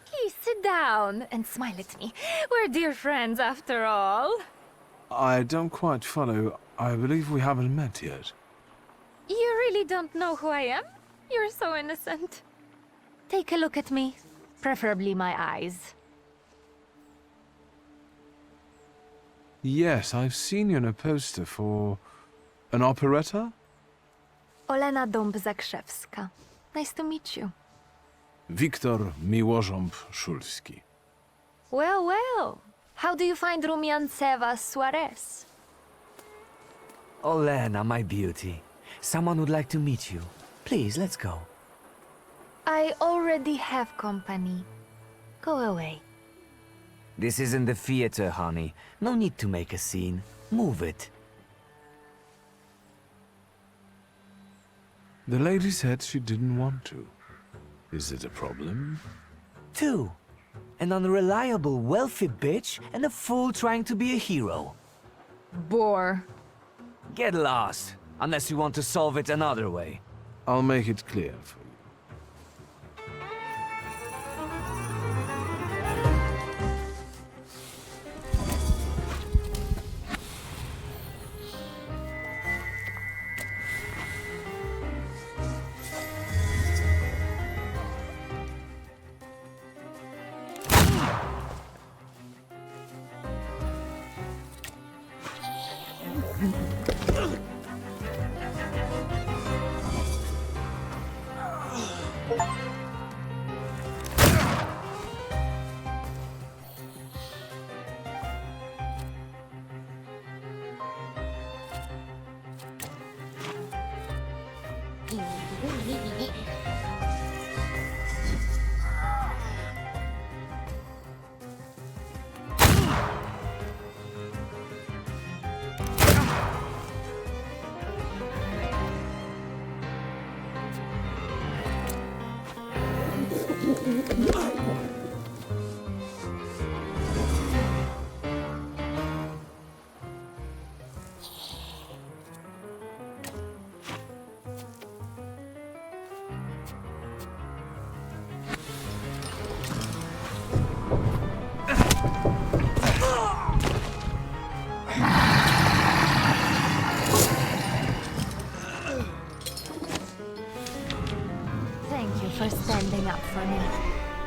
Please sit down and smile at me. We're dear friends after all. I don't quite follow. I believe we haven't met yet. You really don't know who I am? You're so innocent. Take a look at me. Preferably my eyes. Yes, I've seen you on a poster for... an operetta? Olena Dąb-Zakrzewska. Nice to meet you. Wiktor Miłożąb-Szulski. Well, well. How do you find Rumianceva Suarez? Olena, my beauty. Someone would like to meet you. Please, let's go. I already have company. Go away. This isn't the theater, honey. No need to make a scene. Move it. The lady said she didn't want to. Is it a problem? 2. An unreliable, wealthy bitch and a fool trying to be a hero. Bore. Get lost, unless you want to solve it another way. I'll make it clear for you. Thank you for standing up for me.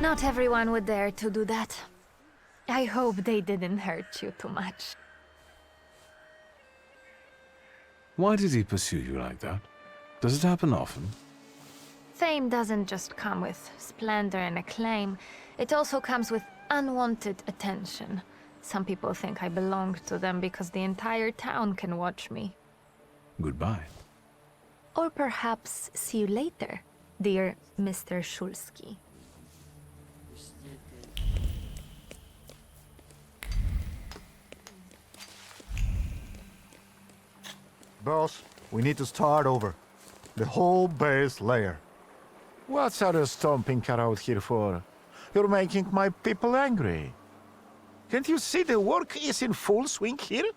Not everyone would dare to do that. I hope they didn't hurt you too much. Why did he pursue you like that? Does it happen often? Fame doesn't just come with splendor and acclaim. It also comes with unwanted attention. Some people think I belong to them because the entire town can watch me. Goodbye. Or perhaps see you later, dear Mr. Szulski. Boss, we need to start over. The whole base layer. What's our stomping car out here for? You're making my people angry. Can't you see the work is in full swing here?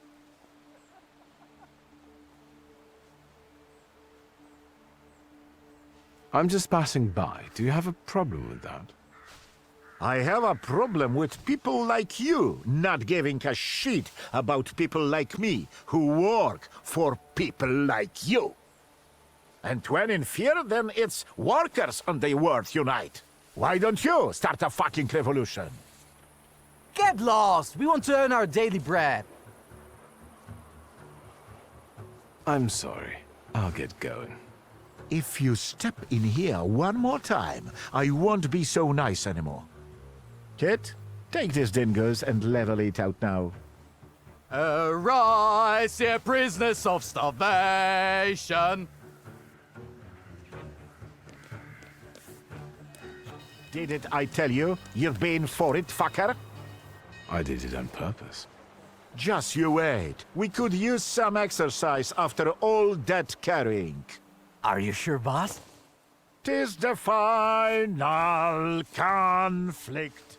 I'm just passing by. Do you have a problem with that? I have a problem with people like you not giving a shit about people like me who work for people like you. And when in fear, then it's workers and the world unite. Why don't you start a fucking revolution? Get lost! We want to earn our daily bread. I'm sorry. I'll get going. If you step in here one more time, I won't be so nice anymore. Kit, take these dingoes and level it out now. Arise, ye prisoners of starvation! Didn't I tell you? You're paying for it, fucker? I did it on purpose. Just you wait. We could use some exercise after all that carrying. Are you sure, boss? 'Tis the final conflict.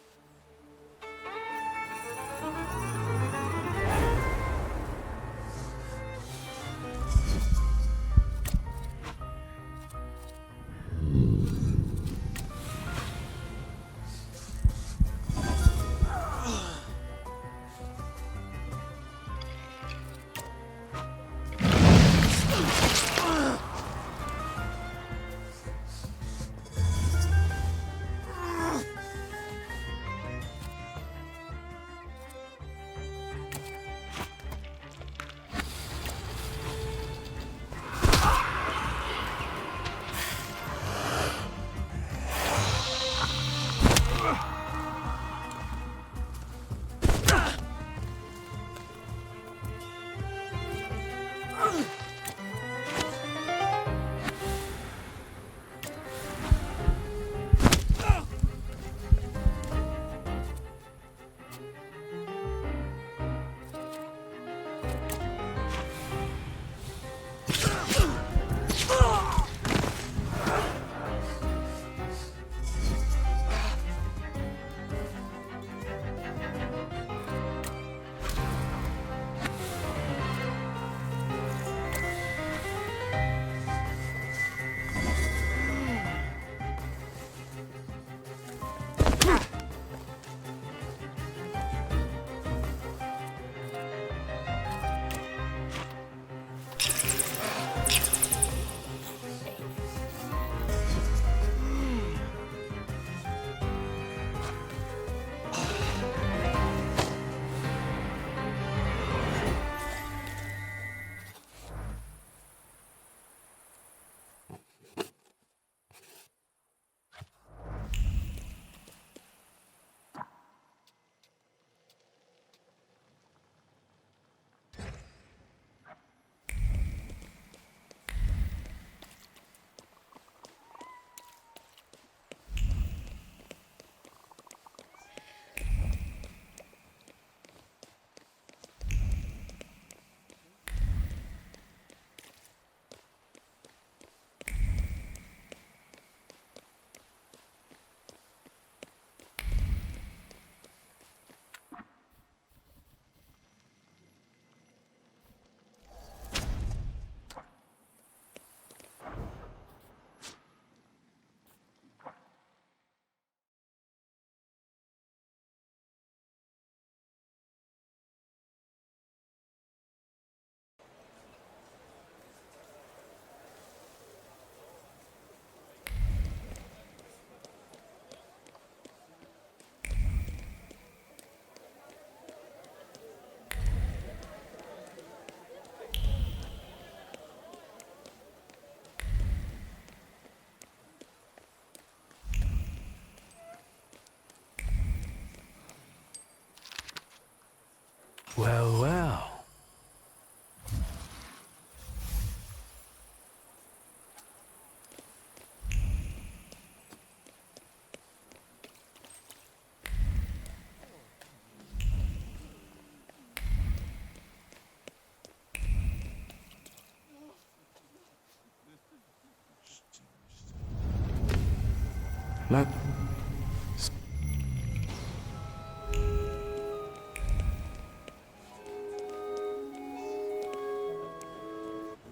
Let...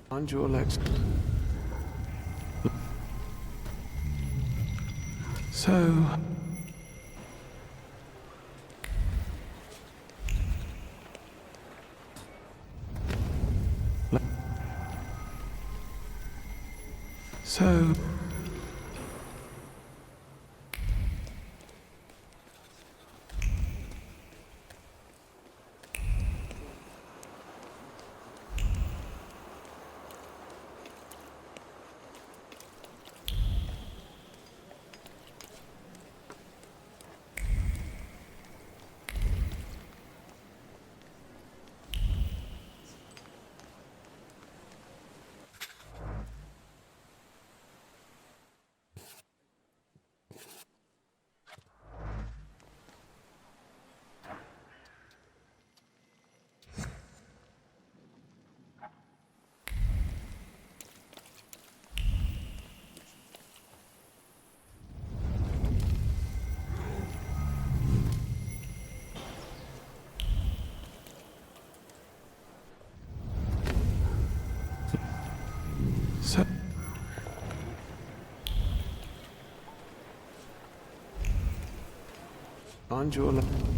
On your legs. So... So... So... On your left.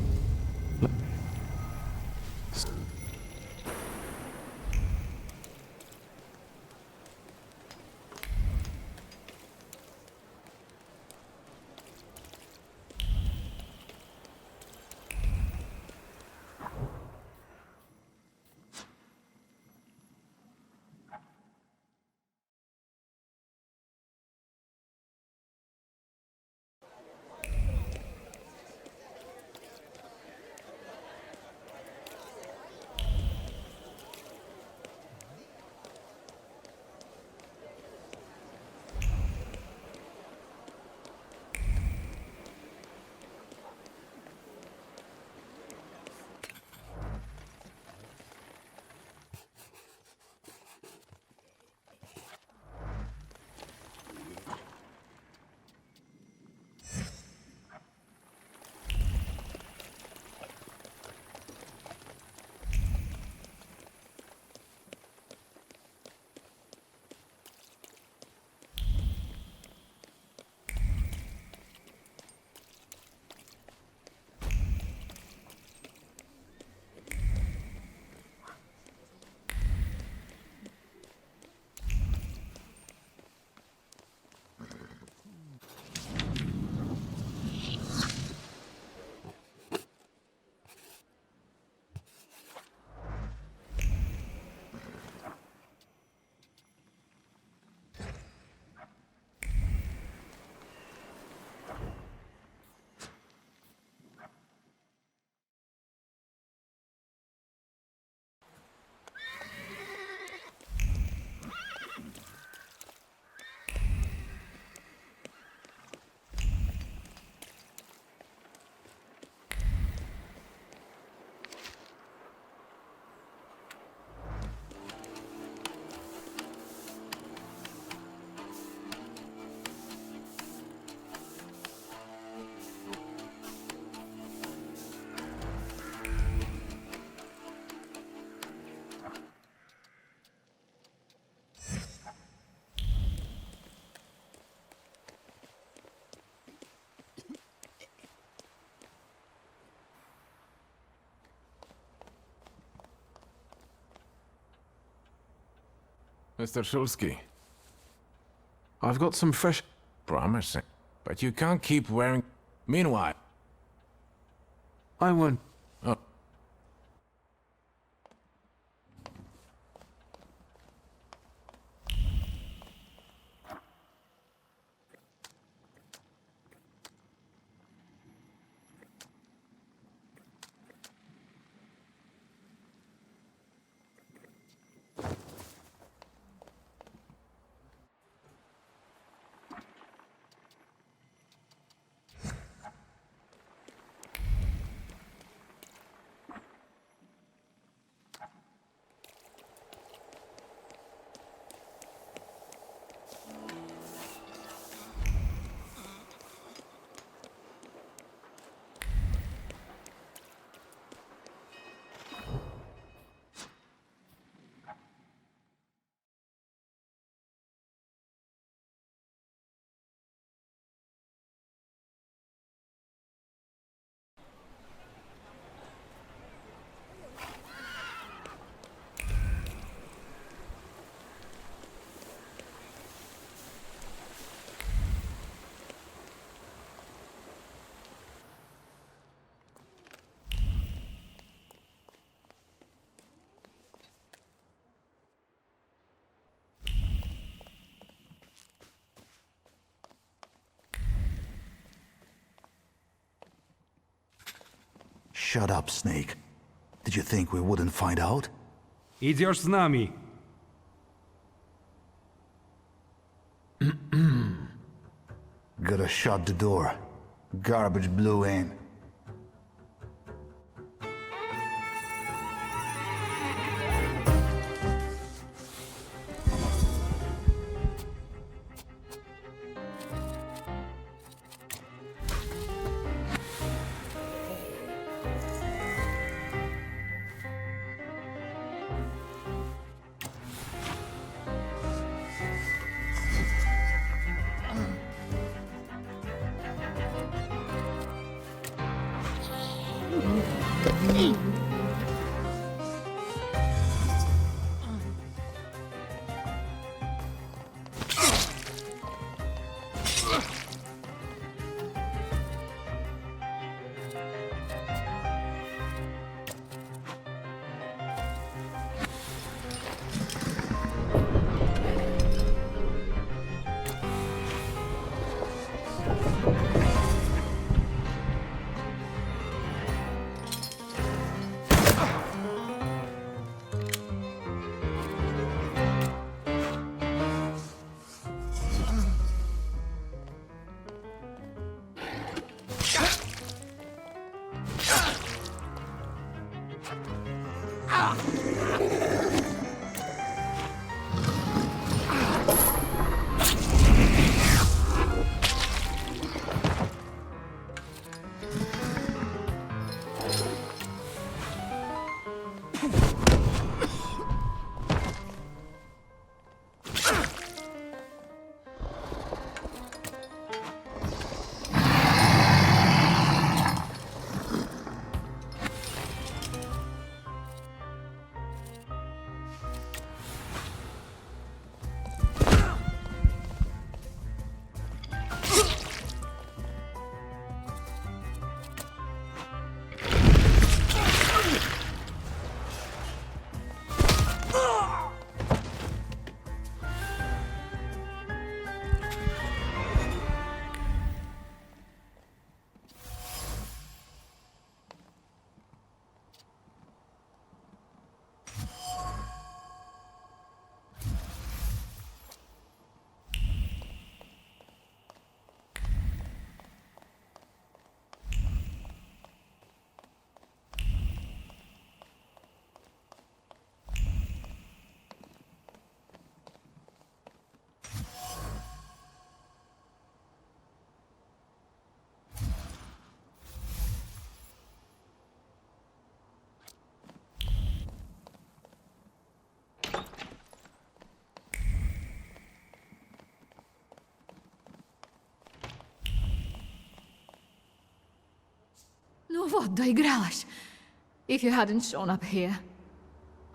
Mr. Shulsky, I've got some fresh... Promising. But you can't keep wearing... Meanwhile... I won't... Oh, Shut up, Snake. Did you think we wouldn't find out? Идешь с нами. Gotta shut the door. Garbage blew in. No what, doigrałaś? If you hadn't shown up here.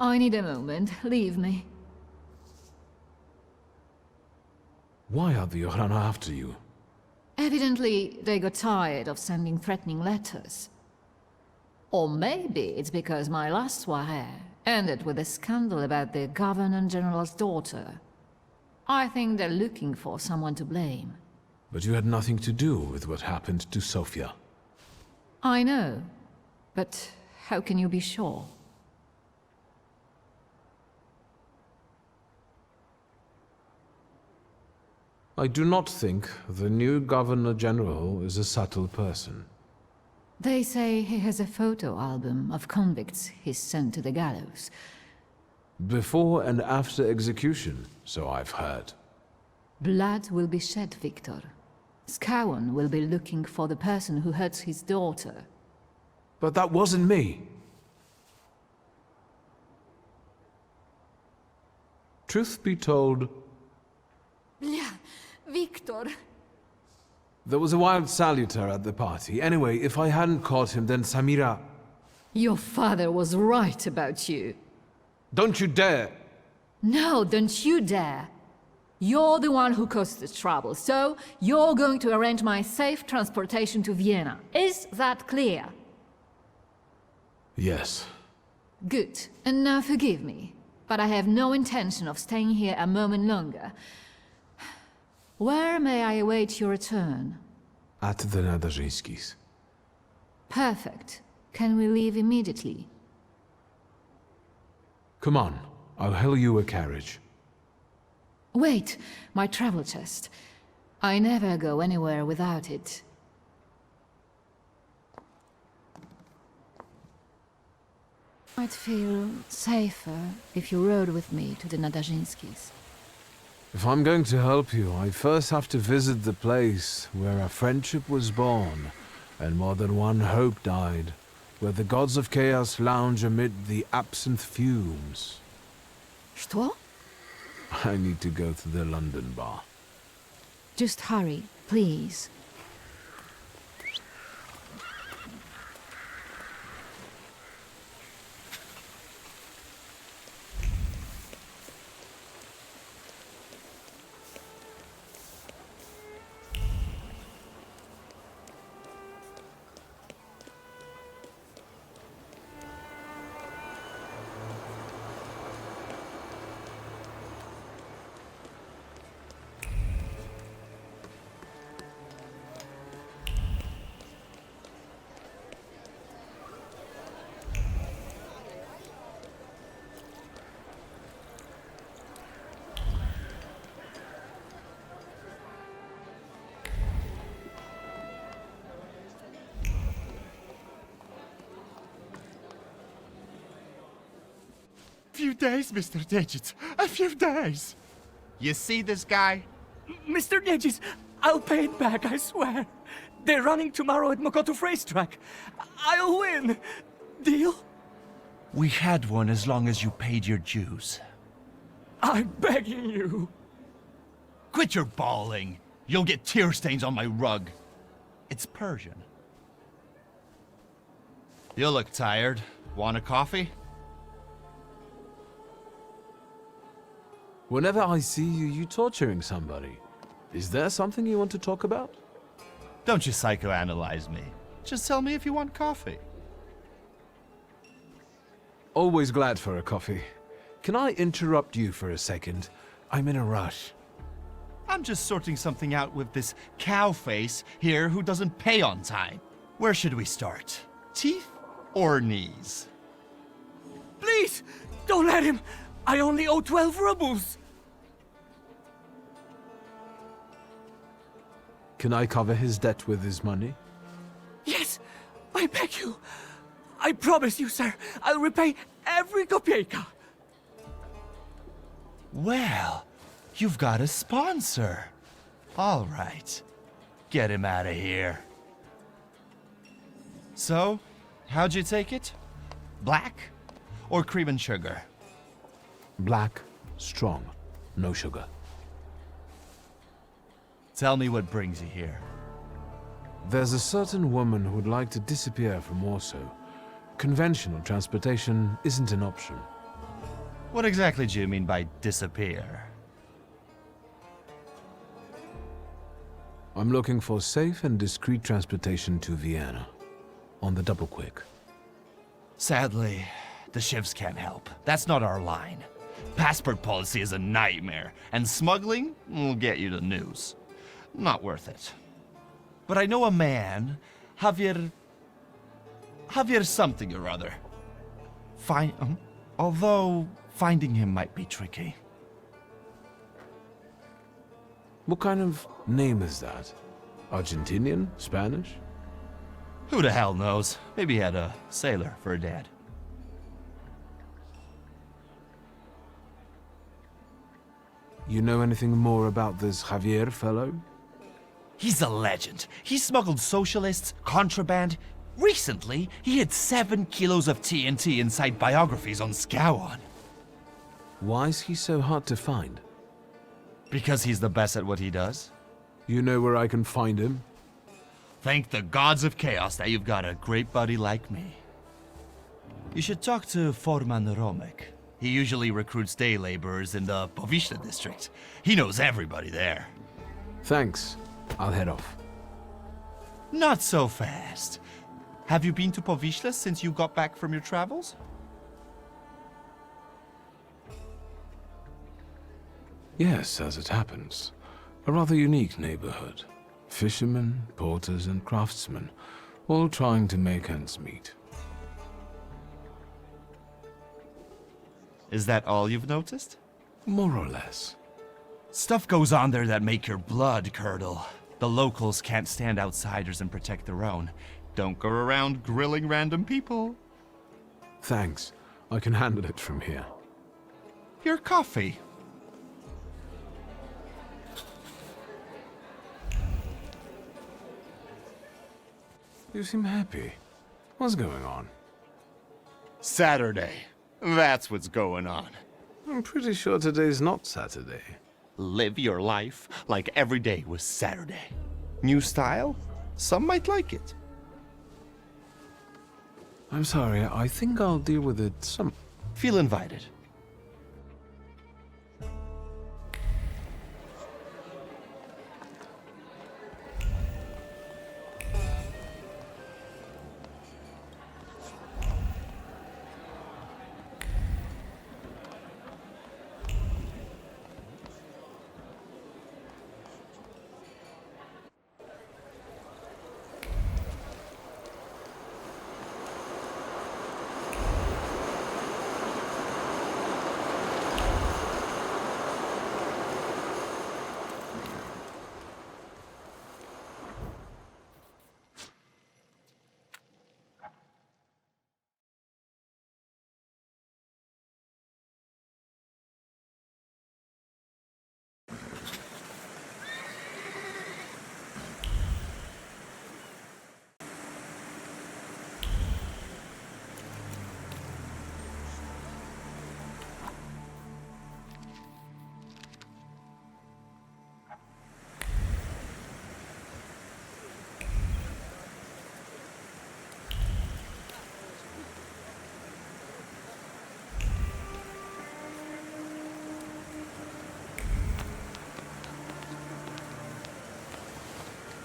I need a moment. Leave me. Why are the Yohrana after you? Evidently, they got tired of sending threatening letters. Or maybe it's because my last soirée ended with a scandal about the Governor-General's daughter. I think they're looking for someone to blame. But you had nothing to do with what happened to Sofia. I know, but how can you be sure? I do not think the new Governor-General is a subtle person. They say he has a photo album of convicts he's sent to the gallows. Before and after execution, so I've heard. Blood will be shed, Victor. Scowan will be looking for the person who hurt his daughter. But that wasn't me. Truth be told, Bля, Victor. there was a wild saluter at the party. Anyway, if I hadn't caught him, then Samira... Your father was right about you. Don't you dare! No, don't you dare. You're the one who caused the trouble, so you're going to arrange my safe transportation to Vienna. Is that clear? Yes. Good. And now forgive me, but I have no intention of staying here a moment longer. Where may I await your return? At the Nadarzyńskis. Perfect. Can we leave immediately? Come on, I'll hail you a carriage. Wait, my travel chest. I never go anywhere without it. I'd feel safer if you rode with me to the Nadarzynskis. If I'm going to help you, I first have to visit the place where a friendship was born, and more than one hope died, where the gods of chaos lounge amid the absinthe fumes. Что? I need to go to the London bar. Just hurry, please. Few days, Mr. Digits. A few days. You see this guy? Mr. Nedges, I'll pay it back, I swear. They're running tomorrow at Mokoto's racetrack. I'll win. Deal? We had one as long as you paid your dues. I'm begging you. Quit your bawling. You'll get tear stains on my rug. It's Persian. You look tired. Want a coffee? Whenever I see you, you torturing somebody. Is there something you want to talk about? Don't you psychoanalyze me. Just tell me if you want coffee. Always glad for a coffee. Can I interrupt you for a second? I'm in a rush. I'm just sorting something out with this cow face here who doesn't pay on time. Where should we start? Teeth or knees? Please, don't let him. I only owe 12 rubles. Can I cover his debt with his money? Yes, I beg you. I promise you, sir, I'll repay every kopeyka. Well, you've got a sponsor. All right. Get him out of here. So, how'd you take it? Black or cream and sugar? Black, strong, no sugar. Tell me what brings you here. There's a certain woman who would like to disappear from Warsaw. Conventional transportation isn't an option. What exactly do you mean by disappear? I'm looking for safe and discreet transportation to Vienna. On the double quick. Sadly, the shivs can't help. That's not our line. Passport policy is a nightmare, and smuggling will get you the news. Not worth it. But I know a man, Javier something or other. Although finding him might be tricky. What kind of name is that? Argentinian? Spanish? Who the hell knows? Maybe he had a sailor for a dad. You know anything more about this Javier fellow? He's a legend. He smuggled socialists, contraband. Recently, he had 7 kilos of TNT inside biographies on Scowan. Why is he so hard to find? Because he's the best at what he does. You know where I can find him? Thank the gods of chaos that you've got a great buddy like me. You should talk to Forman Romek. He usually recruits day laborers in the Povishna district. He knows everybody there. Thanks. I'll head off. Not so fast. Have you been to Povishna since you got back from your travels? Yes, as it happens. A rather unique neighborhood. Fishermen, porters, and craftsmen, all trying to make ends meet. Is that all you've noticed? More or less. Stuff goes on there that make your blood curdle. The locals can't stand outsiders and protect their own. Don't go around grilling random people. Thanks. I can handle it from here. Your coffee. You seem happy. What's going on? Saturday. That's what's going on. I'm pretty sure today's not Saturday. Live your life like every day was Saturday. New style? Some might like it. I'm sorry, I think I'll deal with it some... Feel invited.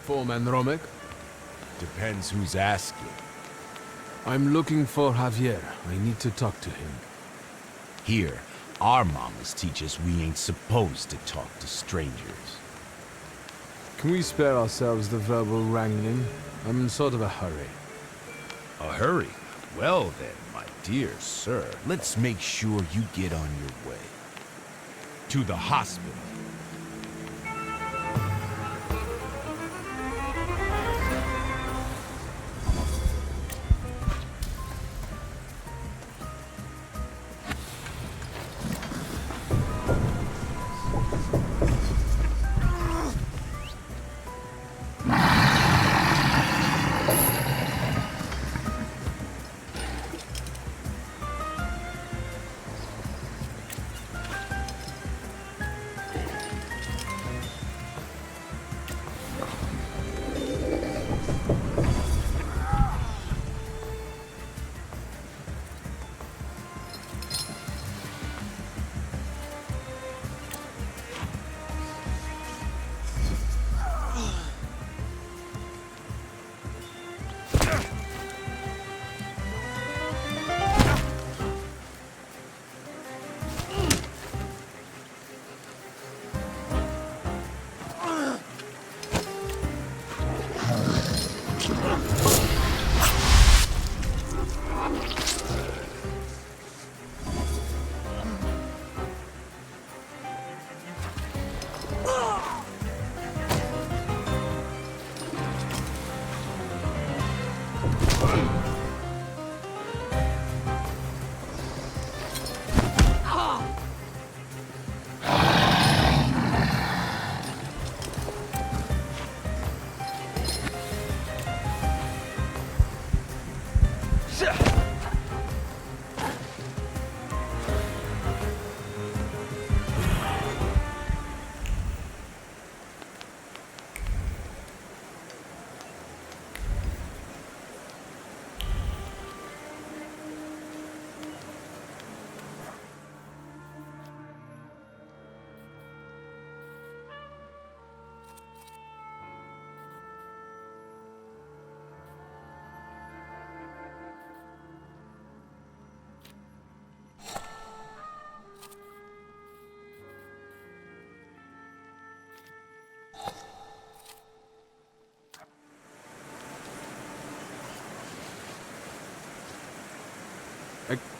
Foreman Romek? Depends who's asking. I'm looking for Javier. I need to talk to him. Here, our mamas teach us we ain't supposed to talk to strangers. Can we spare ourselves the verbal wrangling? I'm in sort of a hurry. A hurry? Well then, my dear sir, let's make sure you get on your way. To the hospital.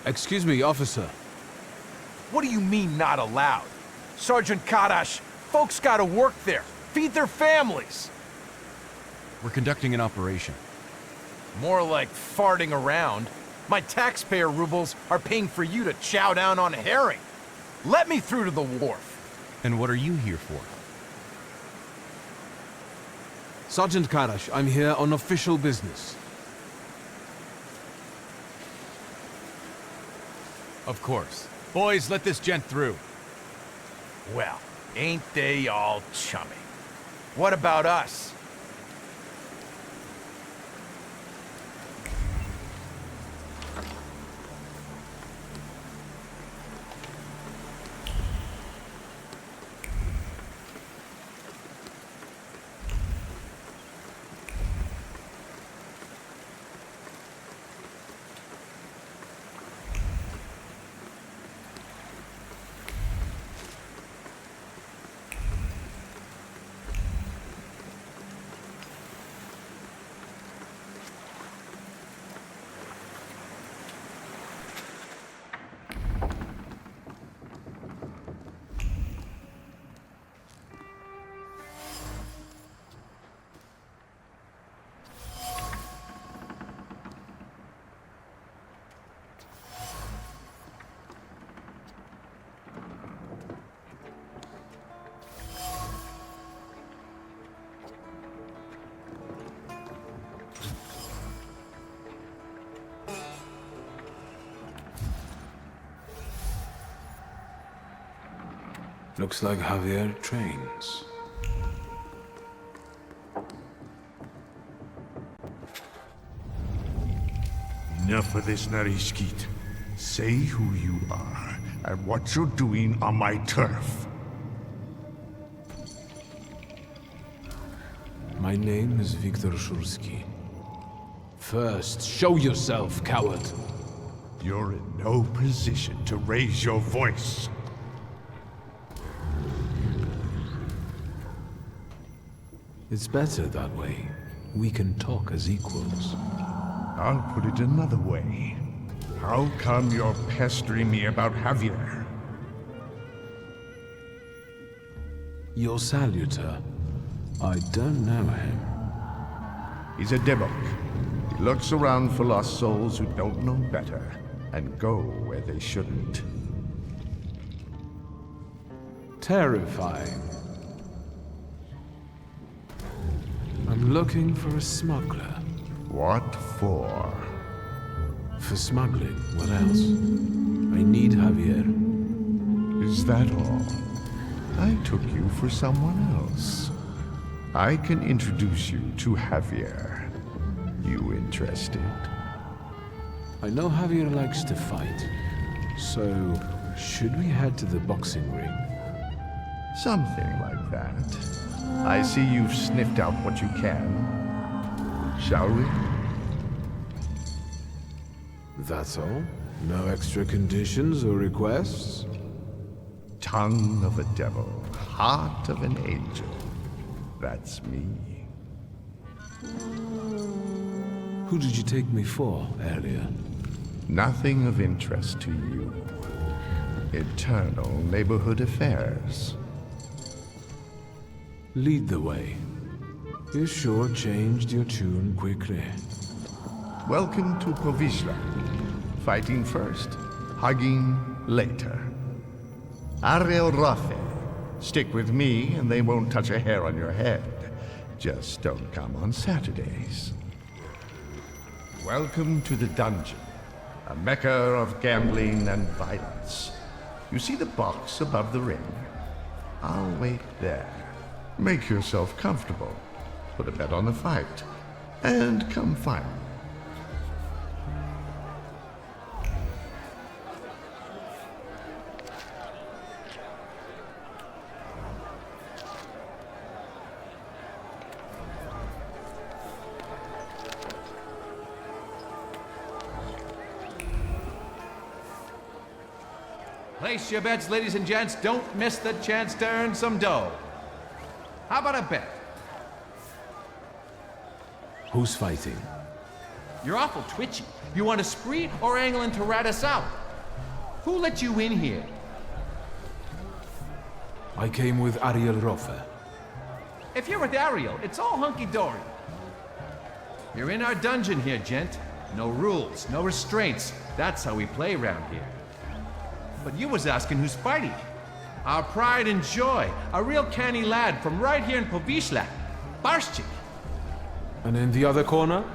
Excuse me, officer. What do you mean, not allowed? Sergeant Kadash, folks gotta work there, feed their families. We're conducting an operation. More like farting around. My taxpayer rubles are paying for you to chow down on herring. Let me through to the wharf. And what are you here for? Sergeant Karash, I'm here on official business. Of course. Boys, let this gent through. Well, ain't they all chummy? What about us? Looks like Javier trains. Enough of this, Narishkit. Say who you are and what you're doing on my turf. My name is Viktor Shulsky. First, show yourself, coward. You're in no position to raise your voice. It's better that way. We can talk as equals. I'll put it another way. How come you're pestering me about Javier? Your salutor. I don't know him. He's a debok. He looks around for lost souls who don't know better and go where they shouldn't. Terrifying. I'm looking for a smuggler. What for? For smuggling, what else? I need Javier. Is that all? I took you for someone else. I can introduce you to Javier. You interested? I know Javier likes to fight. So, should we head to the boxing ring? Something like that. I see you've sniffed out what you can. Shall we? That's all? No extra conditions or requests? Tongue of a devil, heart of an angel. That's me. Who did you take me for earlier? Nothing of interest to you. Eternal neighborhood affairs. Lead the way. You sure changed your tune quickly. Welcome to Povizhla. Fighting first, hugging later. Ariel Rafe. Stick with me and they won't touch a hair on your head. Just don't come on Saturdays. Welcome to the dungeon, a mecca of gambling and violence. You see the box above the ring? I'll wait there. Make yourself comfortable. Put a bet on the fight. And come find me. Place your bets, ladies and gents. Don't miss the chance to earn some dough. How about a bet? Who's fighting? You're awful twitchy. You want a spree or angling to rat us out? Who let you in here? I came with Ariel Rofe. If you're with Ariel, it's all hunky-dory. You're in our dungeon here, gent. No rules, no restraints. That's how we play around here. But you was asking who's fighting. Our pride and joy. A real canny lad from right here in Povishla. Barshchik. And in the other corner?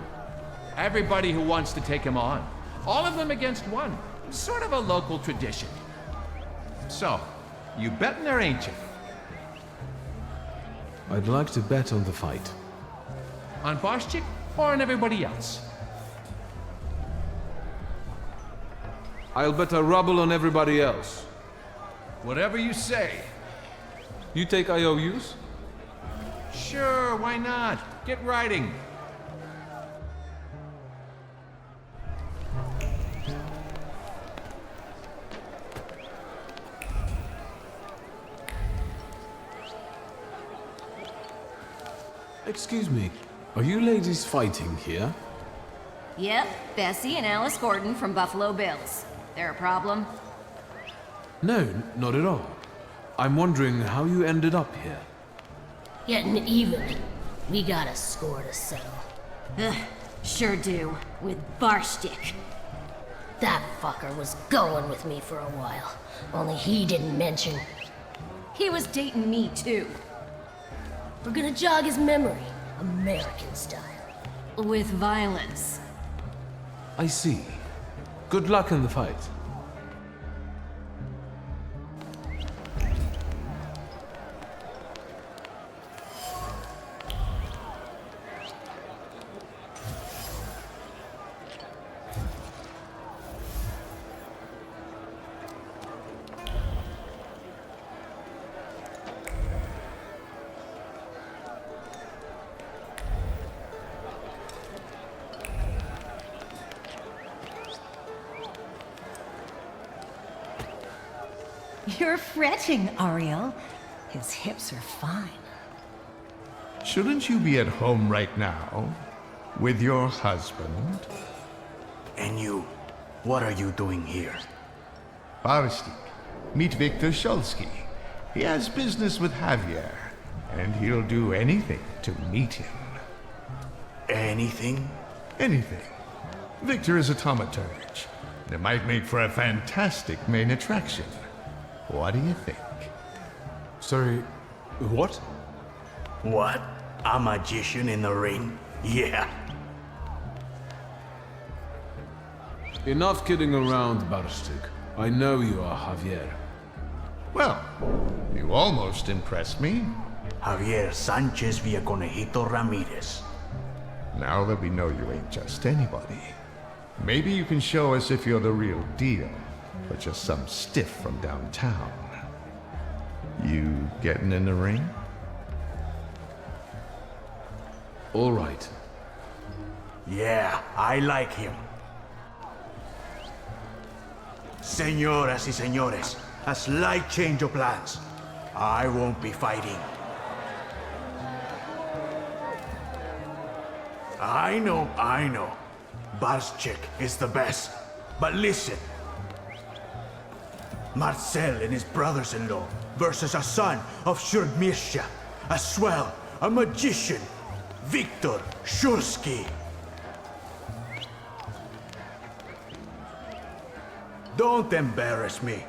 Everybody who wants to take him on. All of them against one. Sort of a local tradition. So, you betting there, ain't you? I'd like to bet on the fight. On Barshchik or on everybody else? I'll bet a ruble on everybody else. Whatever you say. You take IOUs? Sure, why not? Get writing. Excuse me, are you ladies fighting here? Yep, Bessie and Alice Gordon from Buffalo Bills. There a problem? No, not at all. I'm wondering how you ended up here. Getting even. We got a score to settle. Ugh, sure do. With Barshchik. That fucker was going with me for a while. Only he didn't mention. He was dating me too. We're gonna jog his memory, American style. With violence. I see. Good luck in the fight. You're fretting, Ariel. His hips are fine. Shouldn't you be at home right now? With your husband? And you, what are you doing here? Barstik, meet Viktor Shulsky. He has business with Javier, and he'll do anything to meet him. Anything? Anything. Victor is a Thaumaturge. It might make for a fantastic main attraction. What do you think? Sorry, what? What? A magician in the ring? Yeah. Enough kidding around, Barstik. I know you are Javier. Well, you almost impressed me. Javier Sanchez Villaconejito Ramirez. Now that we know you ain't just anybody, maybe you can show us if you're the real deal, or just some stiff from downtown. You getting in the ring? All right. Yeah, I like him. Señoras y señores, a slight change of plans. I won't be fighting. I know. Barshchik is the best. But listen. Marcel and his brothers-in-law versus a son of Shurmirsha, a swell, a magician, Viktor Shulsky. Don't embarrass me.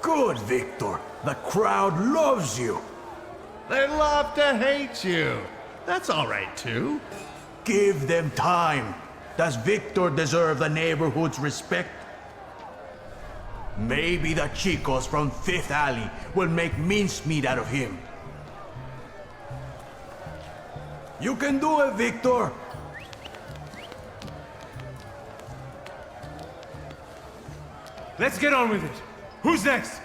Good, Victor. The crowd loves you. They love to hate you. That's all right, too. Give them time. Does Victor deserve the neighborhood's respect? Maybe the chicos from Fifth Alley will make mincemeat out of him. You can do it, Victor. Let's get on with it. Who's next?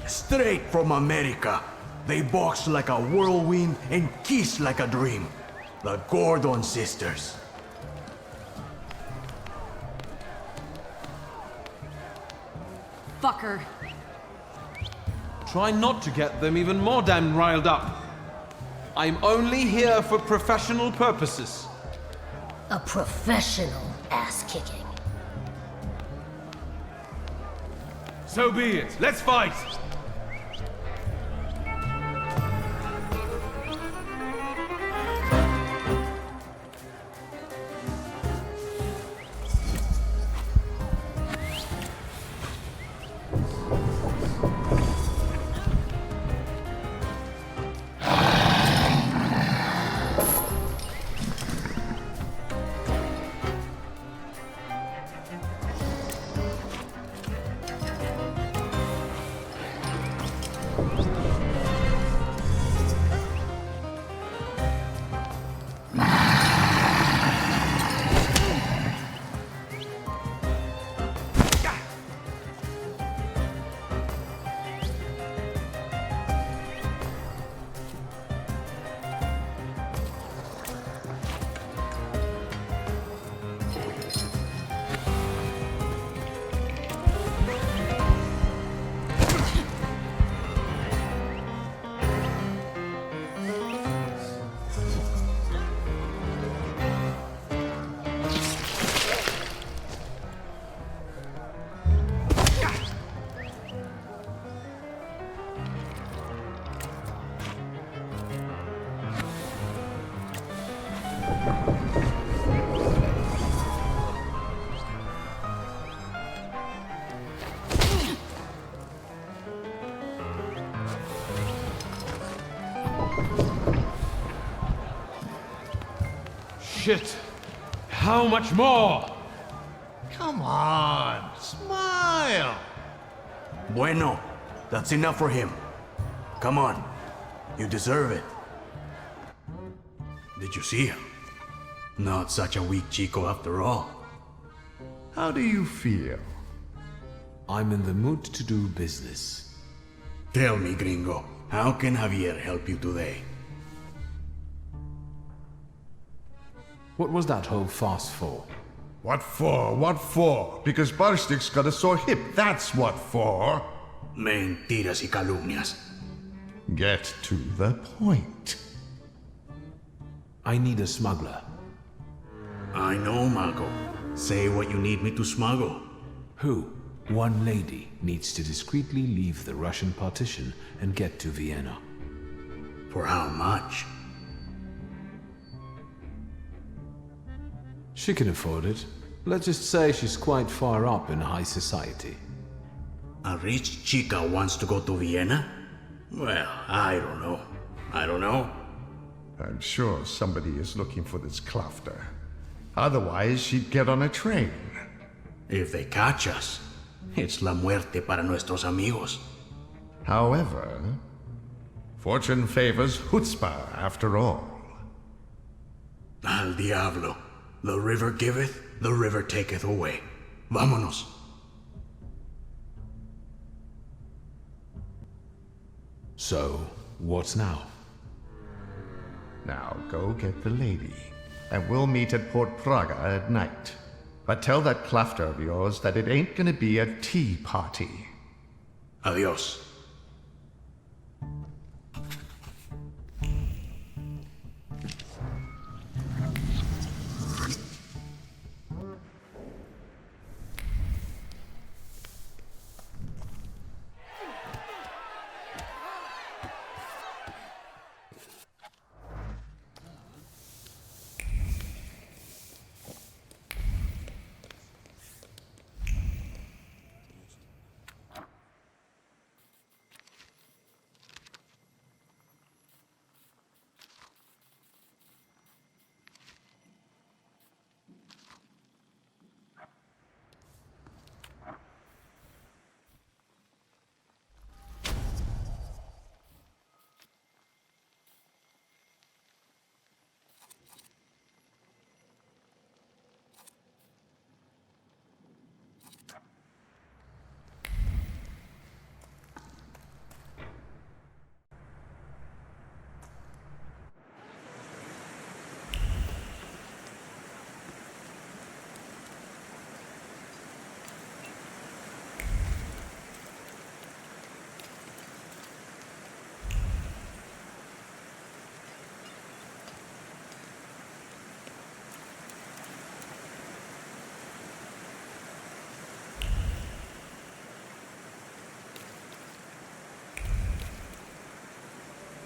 Straight from America. They box like a whirlwind and kiss like a dream. The Gordon sisters. Fucker. Try not to get them even more damn riled up. I'm only here for professional purposes. A professional ass-kicking. So be it. Let's fight! Shit! How much more? Come on, smile. Bueno, that's enough for him. Come on, you deserve it. Did you see him? Not such a weak chico after all. How do you feel? I'm in the mood to do business. Tell me, gringo, how can Javier help you today? What was that whole farce for? What for? What for? Because Barstik's got a sore hip, that's what for. Mentiras y calumnias. Get to the point. I need a smuggler. I know, Mago. Say what you need me to smuggle. Who? One lady needs to discreetly leave the Russian partition and get to Vienna. For how much? She can afford it. Let's just say she's quite far up in high society. A rich chica wants to go to Vienna? Well, I don't know. I don't know. I'm sure somebody is looking for this Klafter. Otherwise, she'd get on a train. If they catch us, it's la muerte para nuestros amigos. However, fortune favors chutzpah after all. Al diablo. The river giveth, the river taketh away. Vámonos. So, what's now? Now go get the lady, and we'll meet at Port Praga at night. But tell that Klafter of yours that it ain't gonna be a tea party. Adios.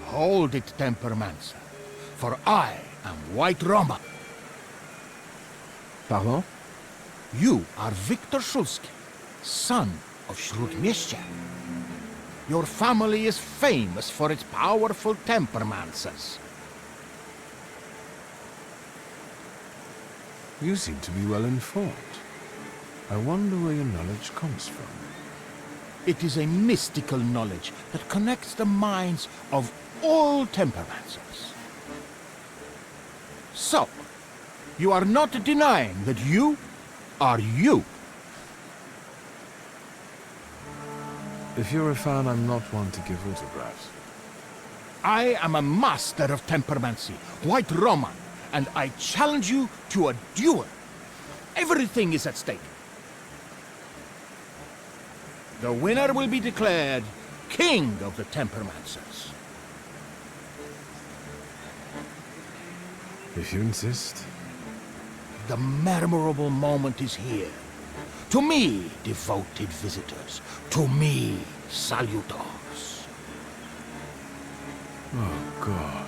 Hold it, Tempermancer, for I am White Roma. Pardon? You are Victor Shulsky, son of Shrudmieście. Your family is famous for its powerful Tempermancers. You seem to be well informed. I wonder where your knowledge comes from. It is a mystical knowledge that connects the minds of all Tempermancers. So, you are not denying that you are you. If you're a fan, I'm not one to give autographs. I am a master of Tempermancy, White Roman, and I challenge you to a duel. Everything is at stake. The winner will be declared King of the Tempermancers. If you insist. The memorable moment is here. To me, devoted visitors. To me, salutors. Oh, God.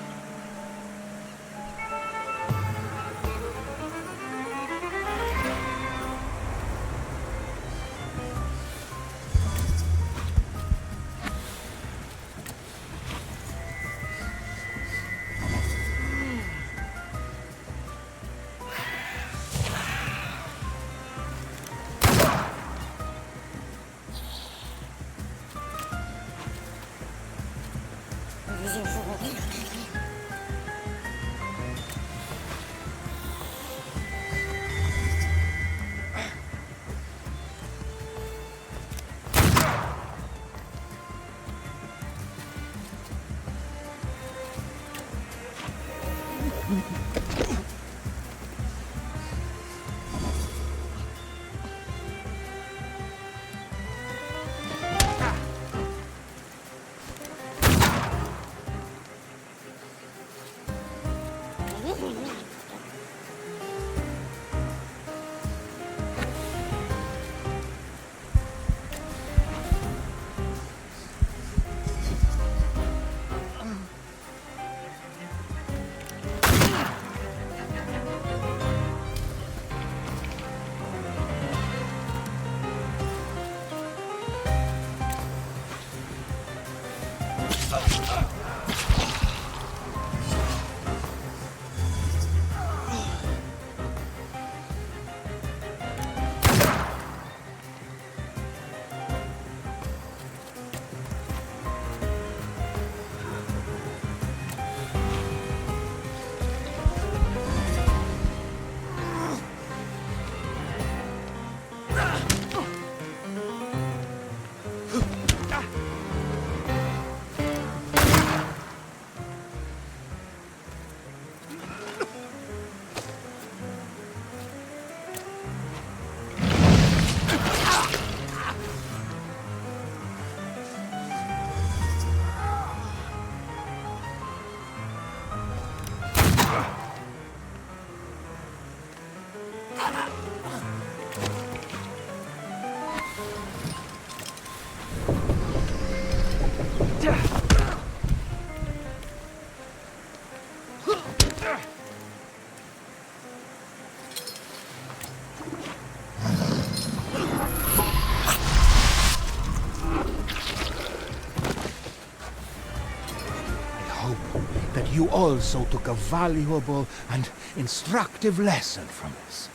You also took a valuable and instructive lesson from us.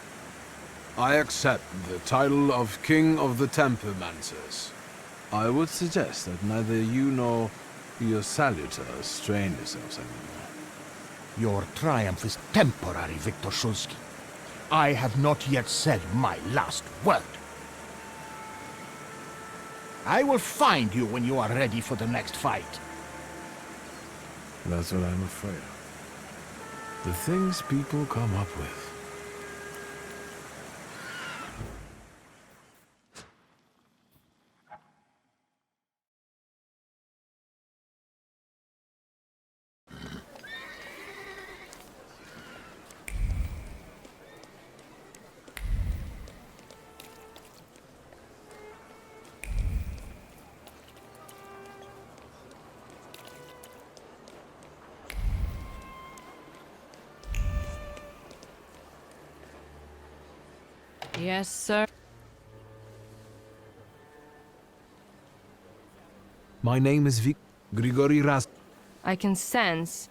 I accept the title of King of the Tempermancers. I would suggest that neither you nor your salutors strain yourselves anymore. Your triumph is temporary, Victor Shulsky. I have not yet said my last word. I will find you when you are ready for the next fight. That's what I'm afraid of. The things people come up with. Yes, sir. My name is Grigory Raz. I can sense.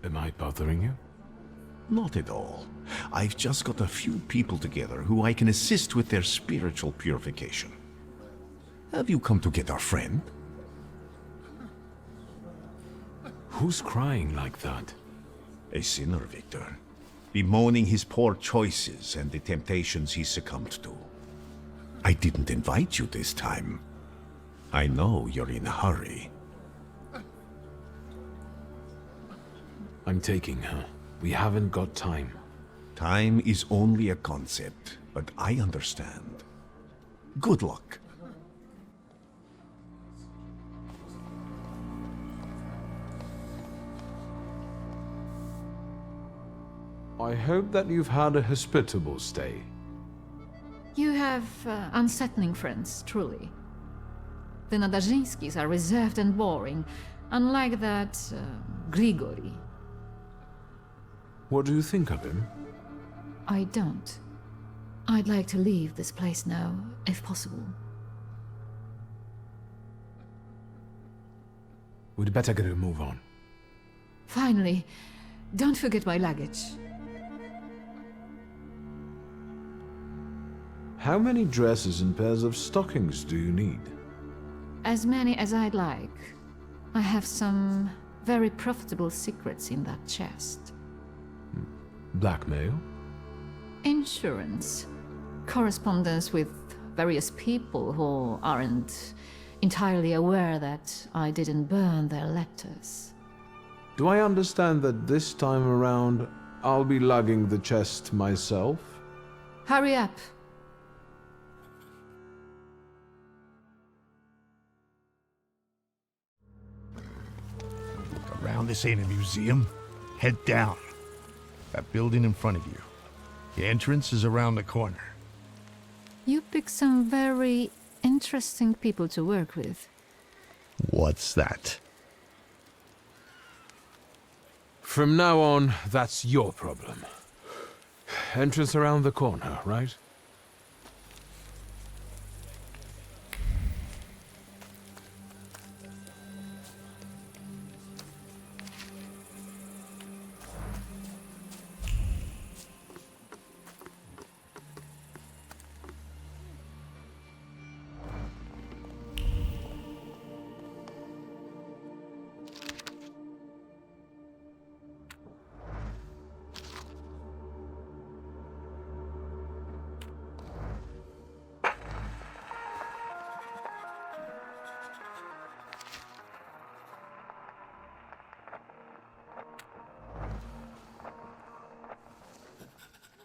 Am I bothering you? Not at all. I've just got a few people together who I can assist with their spiritual purification. Have you come to get our friend? Who's crying like that? A sinner, Victor. Bemoaning his poor choices and the temptations he succumbed to. I didn't invite you this time. I know you're in a hurry. I'm taking her. We haven't got time. Time is only a concept, but I understand. Good luck. I hope that you've had a hospitable stay. You have unsettling friends, truly. The Nadazhinskis are reserved and boring, unlike that Grigory. What do you think of him? I don't. I'd like to leave this place now, if possible. We'd better get a move on. Finally, don't forget my luggage. How many dresses and pairs of stockings do you need? As many as I'd like. I have some very profitable secrets in that chest. Blackmail? Insurance. Correspondence with various people who aren't entirely aware that I didn't burn their letters. Do I understand that this time around I'll be lugging the chest myself? Hurry up. Around this ain't a museum. Head down. That building in front of you. The entrance is around the corner. You pick some very interesting people to work with. What's that? From now on, that's your problem. Entrance around the corner, right?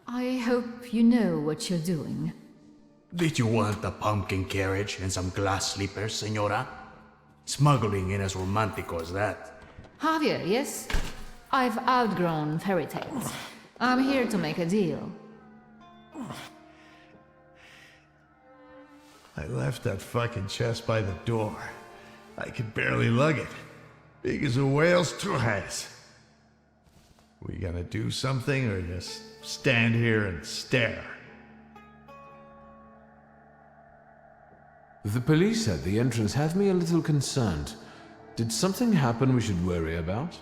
I hope you know what you're doing. Did you want a pumpkin carriage and some glass slippers, senora? Smuggling ain't as romantico as that. Javier, yes? I've outgrown fairy tales. I'm here to make a deal. I left that fucking chest by the door. I could barely lug it. Big as a whale's has. We gonna do something or just stand here and stare? The police at the entrance have me a little concerned. Did something happen we should worry about?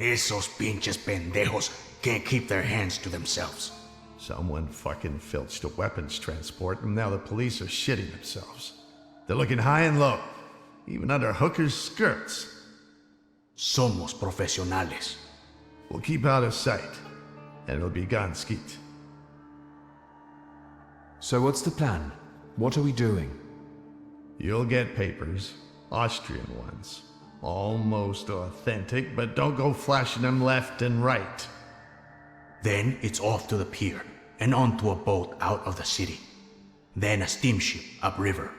Esos pinches pendejos can't keep their hands to themselves. Someone fucking filched a weapons transport and now the police are shitting themselves. They're looking high and low, even under hookers' skirts. Somos profesionales. We'll keep out of sight, and it'll be gone skeet. So what's the plan? What are we doing? You'll get papers, Austrian ones. Almost authentic, but don't go flashing them left and right. Then it's off to the pier, and onto a boat out of the city. Then a steamship upriver.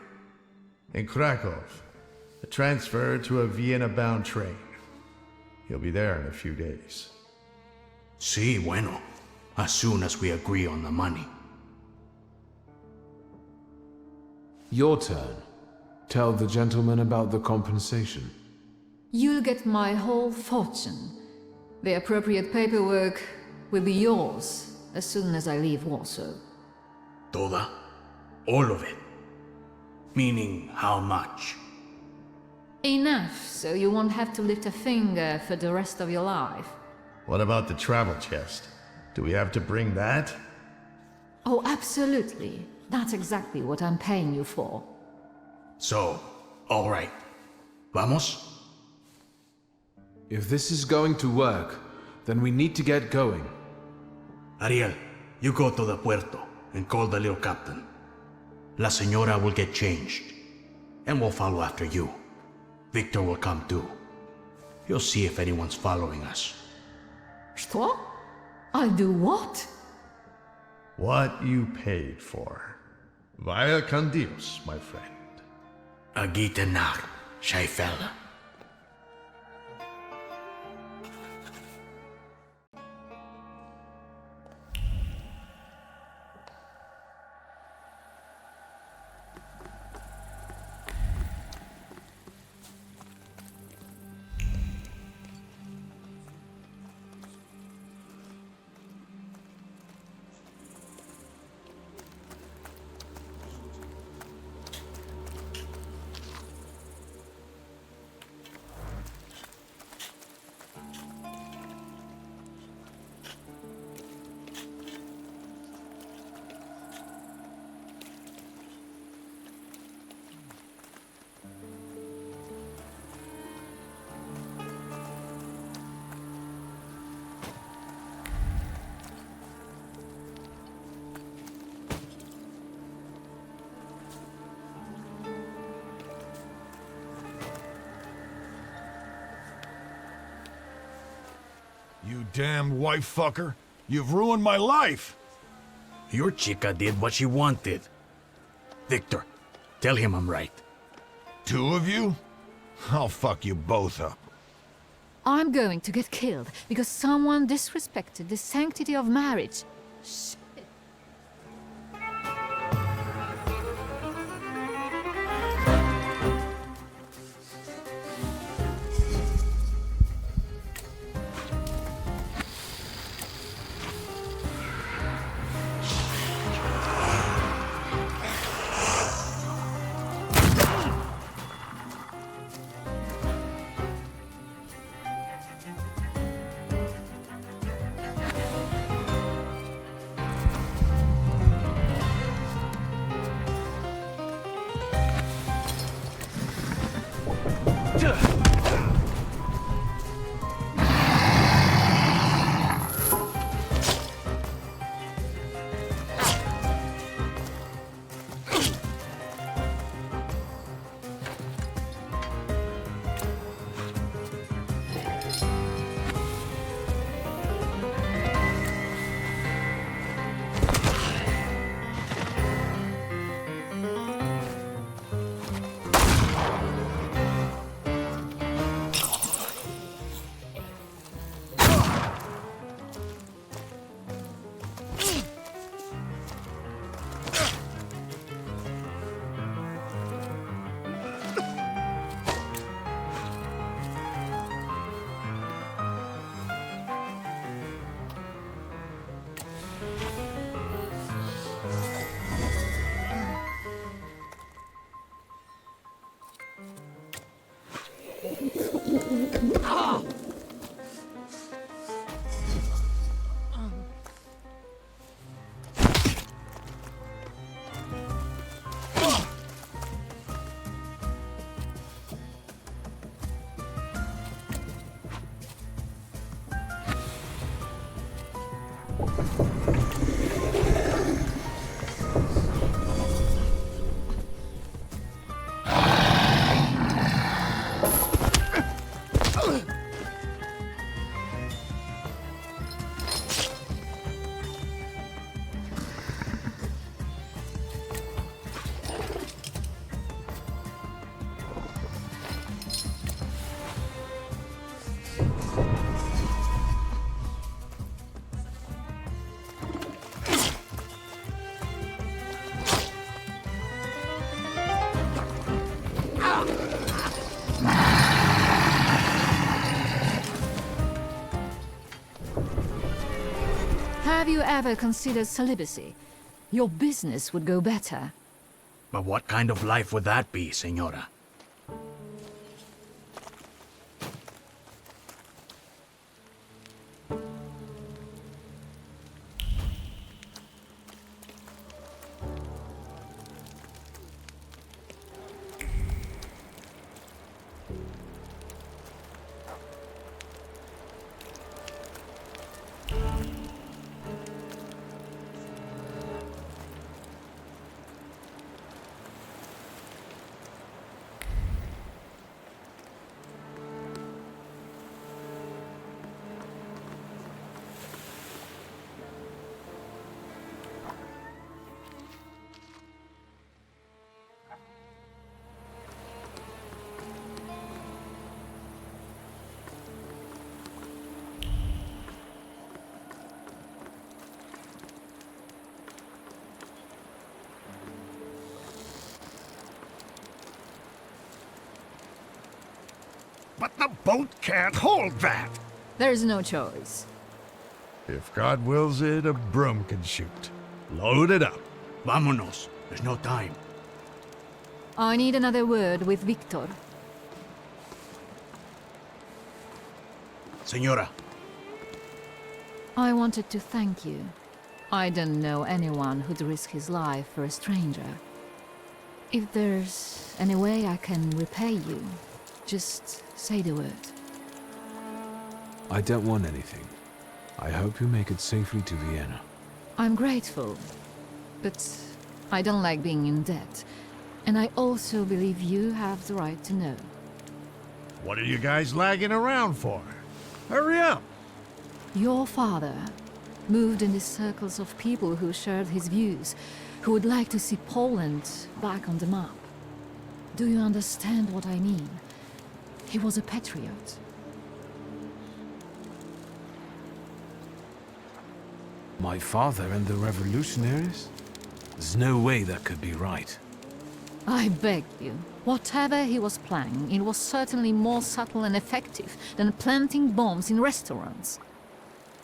In Krakow, a transfer to a Vienna-bound train. He'll be there in a few days. Sí, bueno. As soon as we agree on the money. Your turn. Tell the gentleman about the compensation. You'll get my whole fortune. The appropriate paperwork will be yours as soon as I leave Warsaw. Toda? All of it? Meaning how much? Enough, so you won't have to lift a finger for the rest of your life. What about the travel chest? Do we have to bring that? Oh, absolutely. That's exactly what I'm paying you for. So, all right. Vamos? If this is going to work, then we need to get going. Ariel, you go to the puerto and call the little captain. La Señora will get changed, and we'll follow after you. Victor will come too. He'll see if anyone's following us. Что? I'll do what? What you paid for. Vaya con Dios, my friend. Agite nach, Scheifele. You damn wife fucker. You've ruined my life. Your chica did what she wanted. Victor, tell him I'm right. Two of you? I'll fuck you both up. I'm going to get killed because someone disrespected the sanctity of marriage. Shit. Have you ever considered celibacy? Your business would go better. But what kind of life would that be, Senora? But the boat can't hold that. There's no choice. If God wills it, a broom can shoot. Load it up. Vámonos. There's no time. I need another word with Victor. Senora. I wanted to thank you. I don't know anyone who'd risk his life for a stranger. If there's any way I can repay you, just say the word. I don't want anything. I hope you make it safely to Vienna. I'm grateful, but I don't like being in debt. And I also believe you have the right to know. What are you guys lagging around for? Hurry up! Your father moved in the circles of people who shared his views, who would like to see Poland back on the map. Do you understand what I mean? He was a patriot. My father and the revolutionaries? There's no way that could be right. I beg you. Whatever he was planning, it was certainly more subtle and effective than planting bombs in restaurants.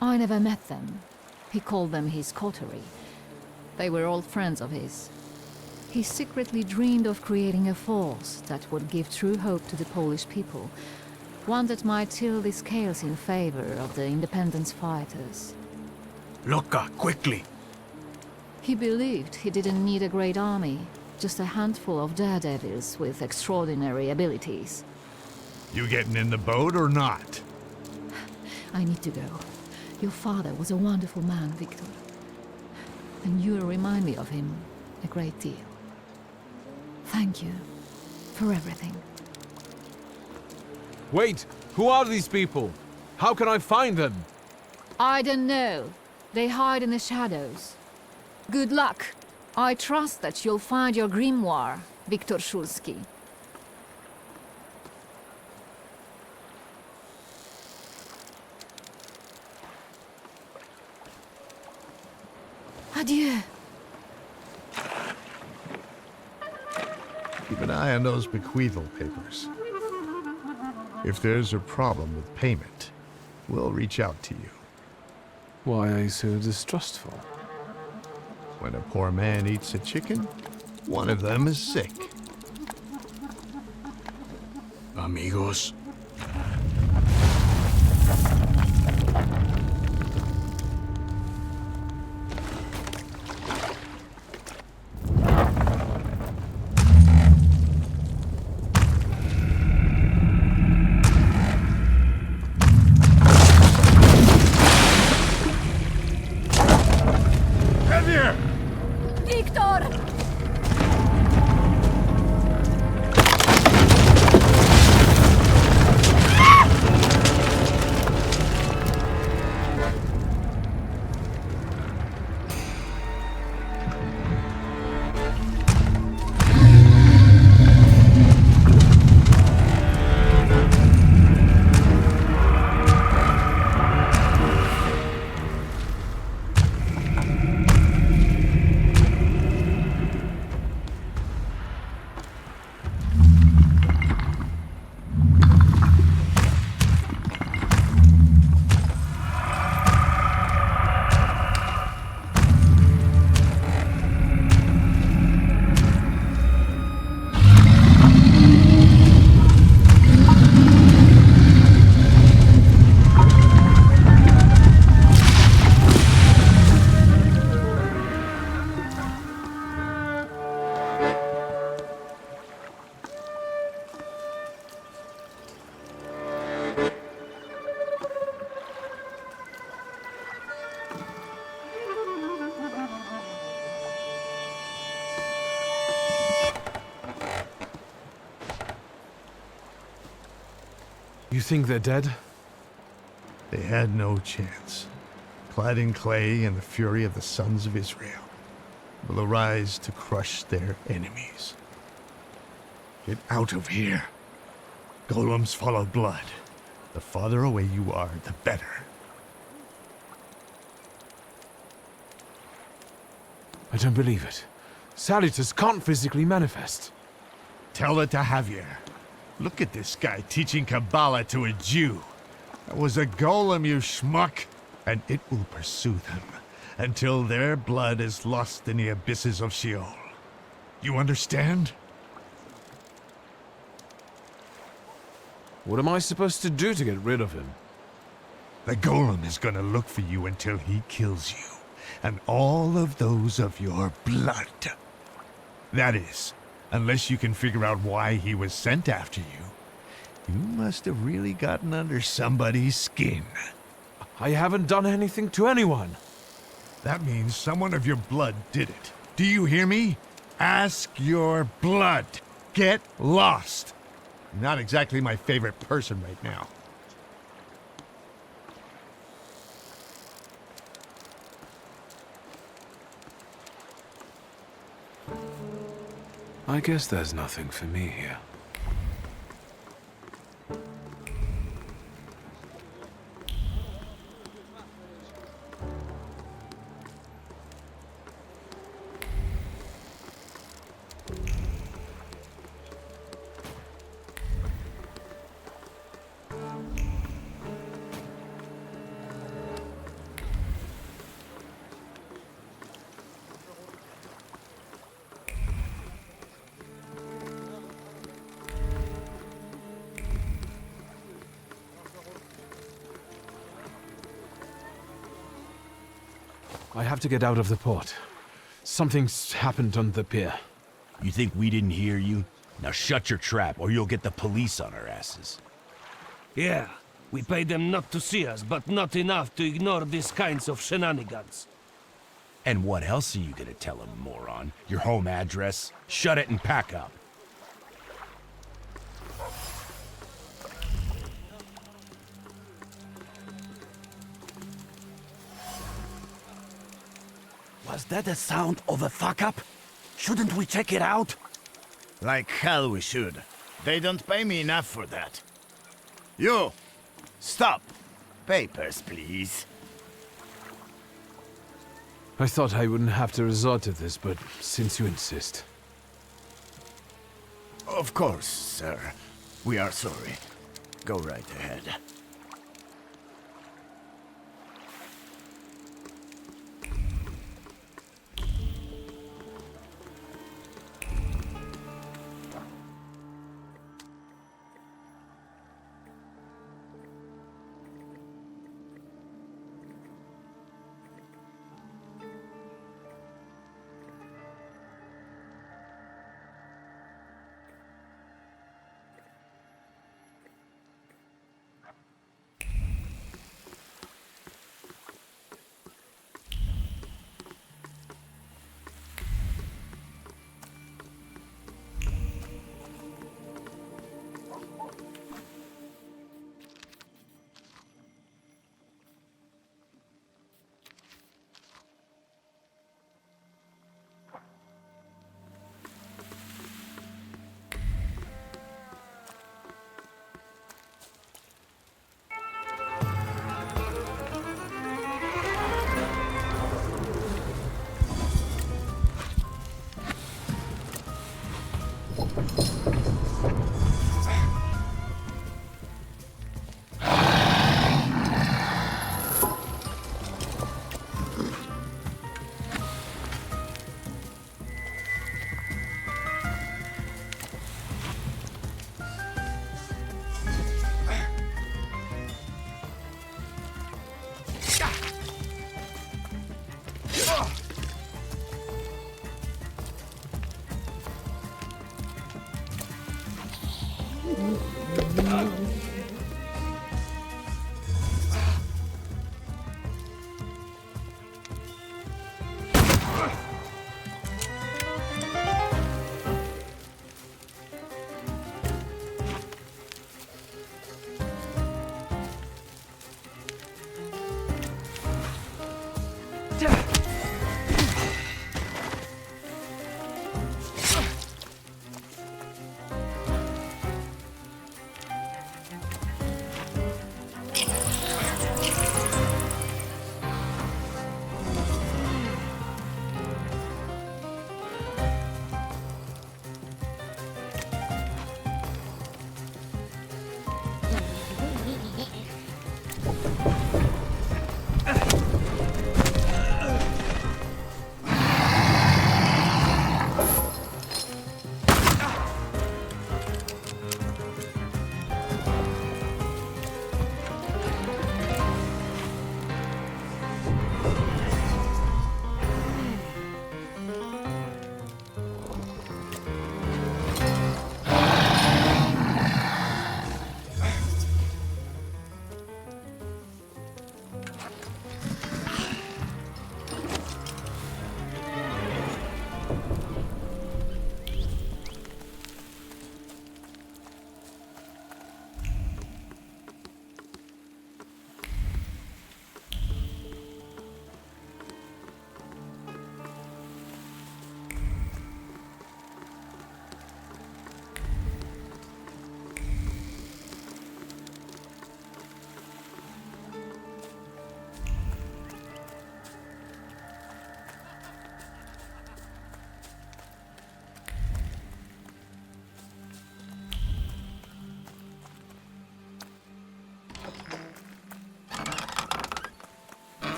I never met them. He called them his coterie. They were old friends of his. He secretly dreamed of creating a force that would give true hope to the Polish people, one that might tilt the scales in favor of the independence fighters. Loka, quickly! He believed he didn't need a great army, just a handful of daredevils with extraordinary abilities. You getting in the boat or not? I need to go. Your father was a wonderful man, Victor. And you remind me of him a great deal. Thank you for everything. Wait! Who are these people? How can I find them? I don't know. They hide in the shadows. Good luck. I trust that you'll find your grimoire, Viktor Szulski. Adieu. Keep an eye on those bequeathal papers. If there's a problem with payment, we'll reach out to you. Why are you so distrustful? When a poor man eats a chicken, one of them is sick. Amigos. Victor! You think they're dead? They had no chance. Clad in clay and the fury of the sons of Israel will arise to crush their enemies. Get out of here. Golems follow blood. The farther away you are, the better. I don't believe it. Salutus can't physically manifest. Tell it to Javier. Look at this guy teaching Kabbalah to a Jew. That was a golem, you schmuck. And it will pursue them until their blood is lost in the abysses of Sheol. You understand? What am I supposed to do to get rid of him? The golem is gonna look for you until he kills you, and all of those of your blood. That is, unless you can figure out why he was sent after you. You must have really gotten under somebody's skin. I haven't done anything to anyone. That means someone of your blood did it. Do you hear me? Ask your blood. Get lost. Not exactly my favorite person right now. I guess there's nothing for me here. I have to get out of the port. Something's happened on the pier. You think we didn't hear you? Now shut your trap, or you'll get the police on our asses. Yeah, we pay them not to see us, but not enough to ignore these kinds of shenanigans. And what else are you gonna tell them, moron? Your home address? Shut it and pack up. Was that the sound of a fuck-up? Shouldn't we check it out? Like hell we should. They don't pay me enough for that. You! Stop! Papers, please. I thought I wouldn't have to resort to this, but since you insist. Of course, sir. We are sorry. Go right ahead.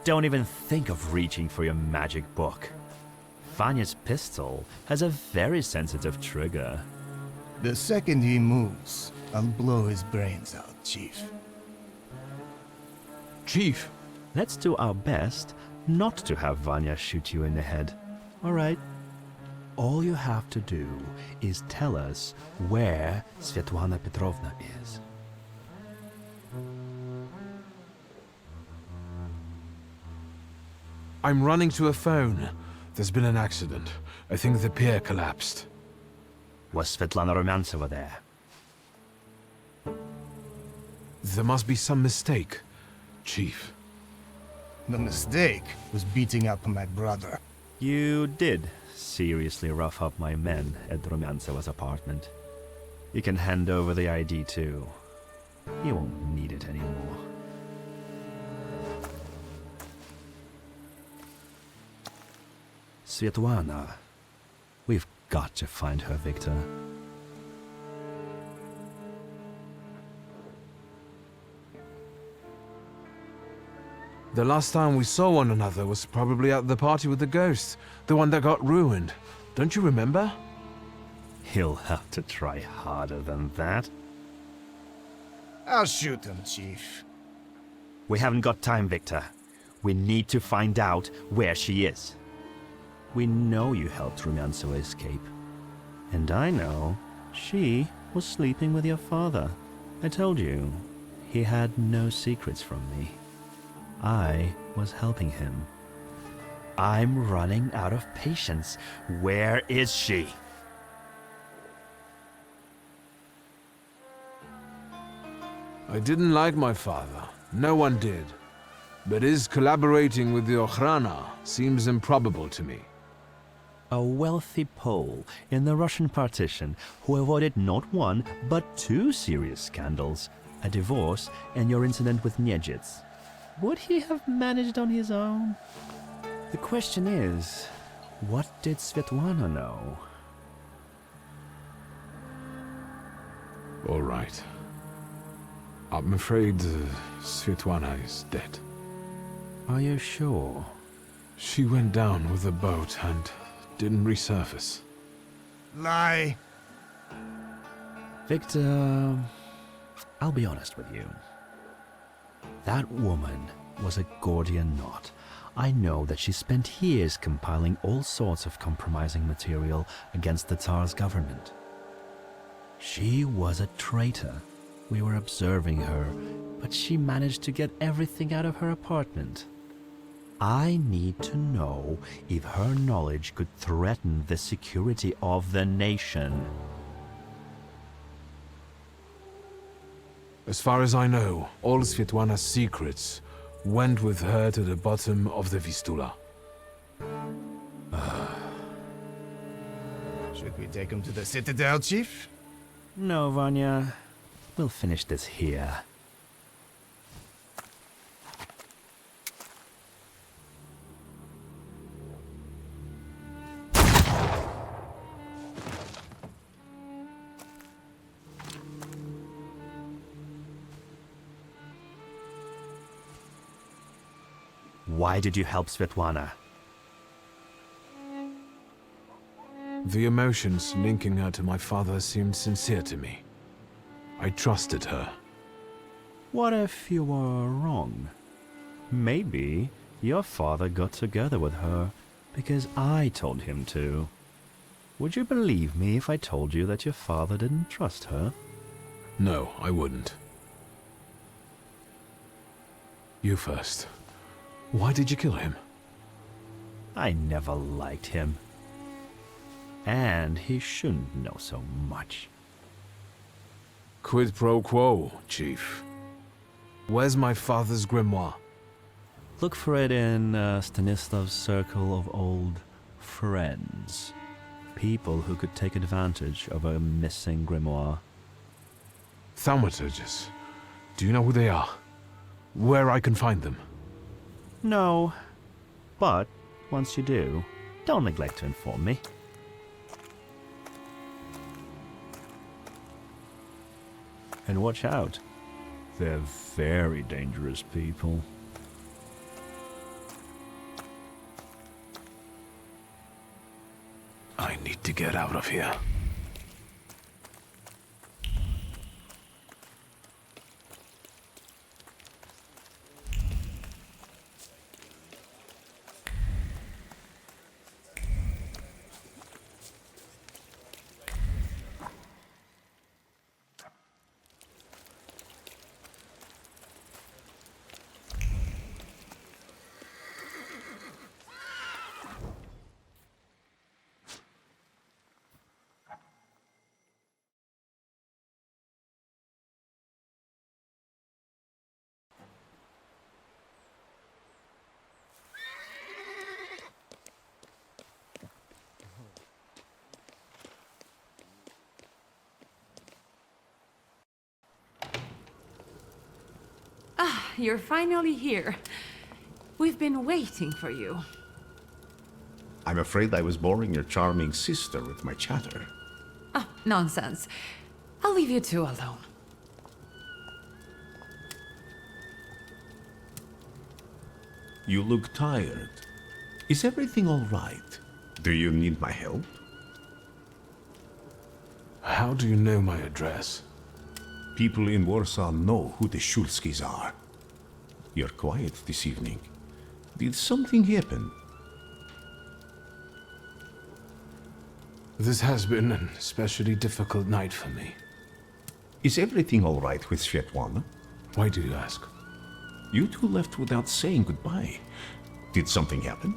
Don't even think of reaching for your magic book. Vanya's pistol has a very sensitive trigger. The second he moves, I'll blow his brains out, Chief. Chief! Let's do our best not to have Vanya shoot you in the head. All right? All you have to do is tell us where Svetlana Petrovna is. I'm running to a phone. There's been an accident. I think the pier collapsed. Was Svetlana Rumyantseva there? There must be some mistake, Chief. The mistake was beating up my brother. You did seriously rough up my men at Rumyantseva's apartment. You can hand over the ID too. You won't need it anymore. Svetlana. We've got to find her, Victor. The last time we saw one another was probably at the party with the ghost. The one that got ruined. Don't you remember? He'll have to try harder than that. I'll shoot him, Chief. We haven't got time, Victor. We need to find out where she is. We know you helped Rumyantseva escape. And I know she was sleeping with your father. I told you, he had no secrets from me. I was helping him. I'm running out of patience. Where is she? I didn't like my father. No one did. But his collaborating with the Okhrana seems improbable to me. A wealthy Pole in the Russian partition who avoided not one, but two serious scandals, a divorce and your incident with Niedzits. Would he have managed on his own? The question is, what did Svetlana know? All right. I'm afraid Svetlana is dead. Are you sure? She went down with a boat and didn't resurface. Lie. Victor, I'll be honest with you. That woman was a Gordian knot. I know that she spent years compiling all sorts of compromising material against the Tsar's government. She was a traitor. We were observing her, but she managed to get everything out of her apartment. I need to know if her knowledge could threaten the security of the nation. As far as I know, all Svetlana's secrets went with her to the bottom of the Vistula. Should we take him to the Citadel, Chief? No, Vanya. We'll finish this here. Why did you help Svetlana? The emotions linking her to my father seemed sincere to me. I trusted her. What if you were wrong? Maybe your father got together with her because I told him to. Would you believe me if I told you that your father didn't trust her? No, I wouldn't. You first. Why did you kill him? I never liked him. And he shouldn't know so much. Quid pro quo, Chief. Where's my father's grimoire? Look for it in Stanislav's circle of old friends. People who could take advantage of a missing grimoire. Thaumaturges. Do you know who they are? Where I can find them? No. But, once you do, don't neglect to inform me. And watch out. They're very dangerous people. get out of here. Ah, you're finally here. We've been waiting for you. I'm afraid I was boring your charming sister with my chatter. Ah, nonsense. I'll leave you two alone. You look tired. Is everything all right? Do you need my help? How do you know my address? People in Warsaw know who the Shulskis are. You're quiet this evening. Did something happen? This has been an especially difficult night for me. Is everything all right with Svetlana? Why do you ask? You two left without saying goodbye. Did something happen?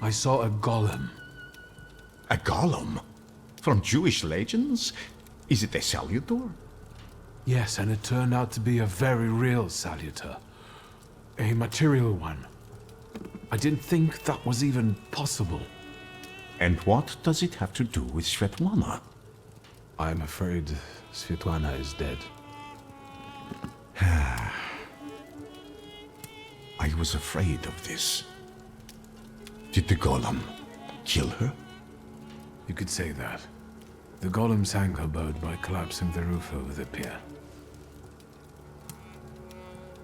I saw a golem. A golem? From Jewish legends? Is it a salutor? Yes, and it turned out to be a very real salutor. A material one. I didn't think that was even possible. And what does it have to do with Svetlana? I'm afraid Svetlana is dead. I was afraid of this. Did the golem kill her? You could say that. The golem sank her boat by collapsing the roof over the pier.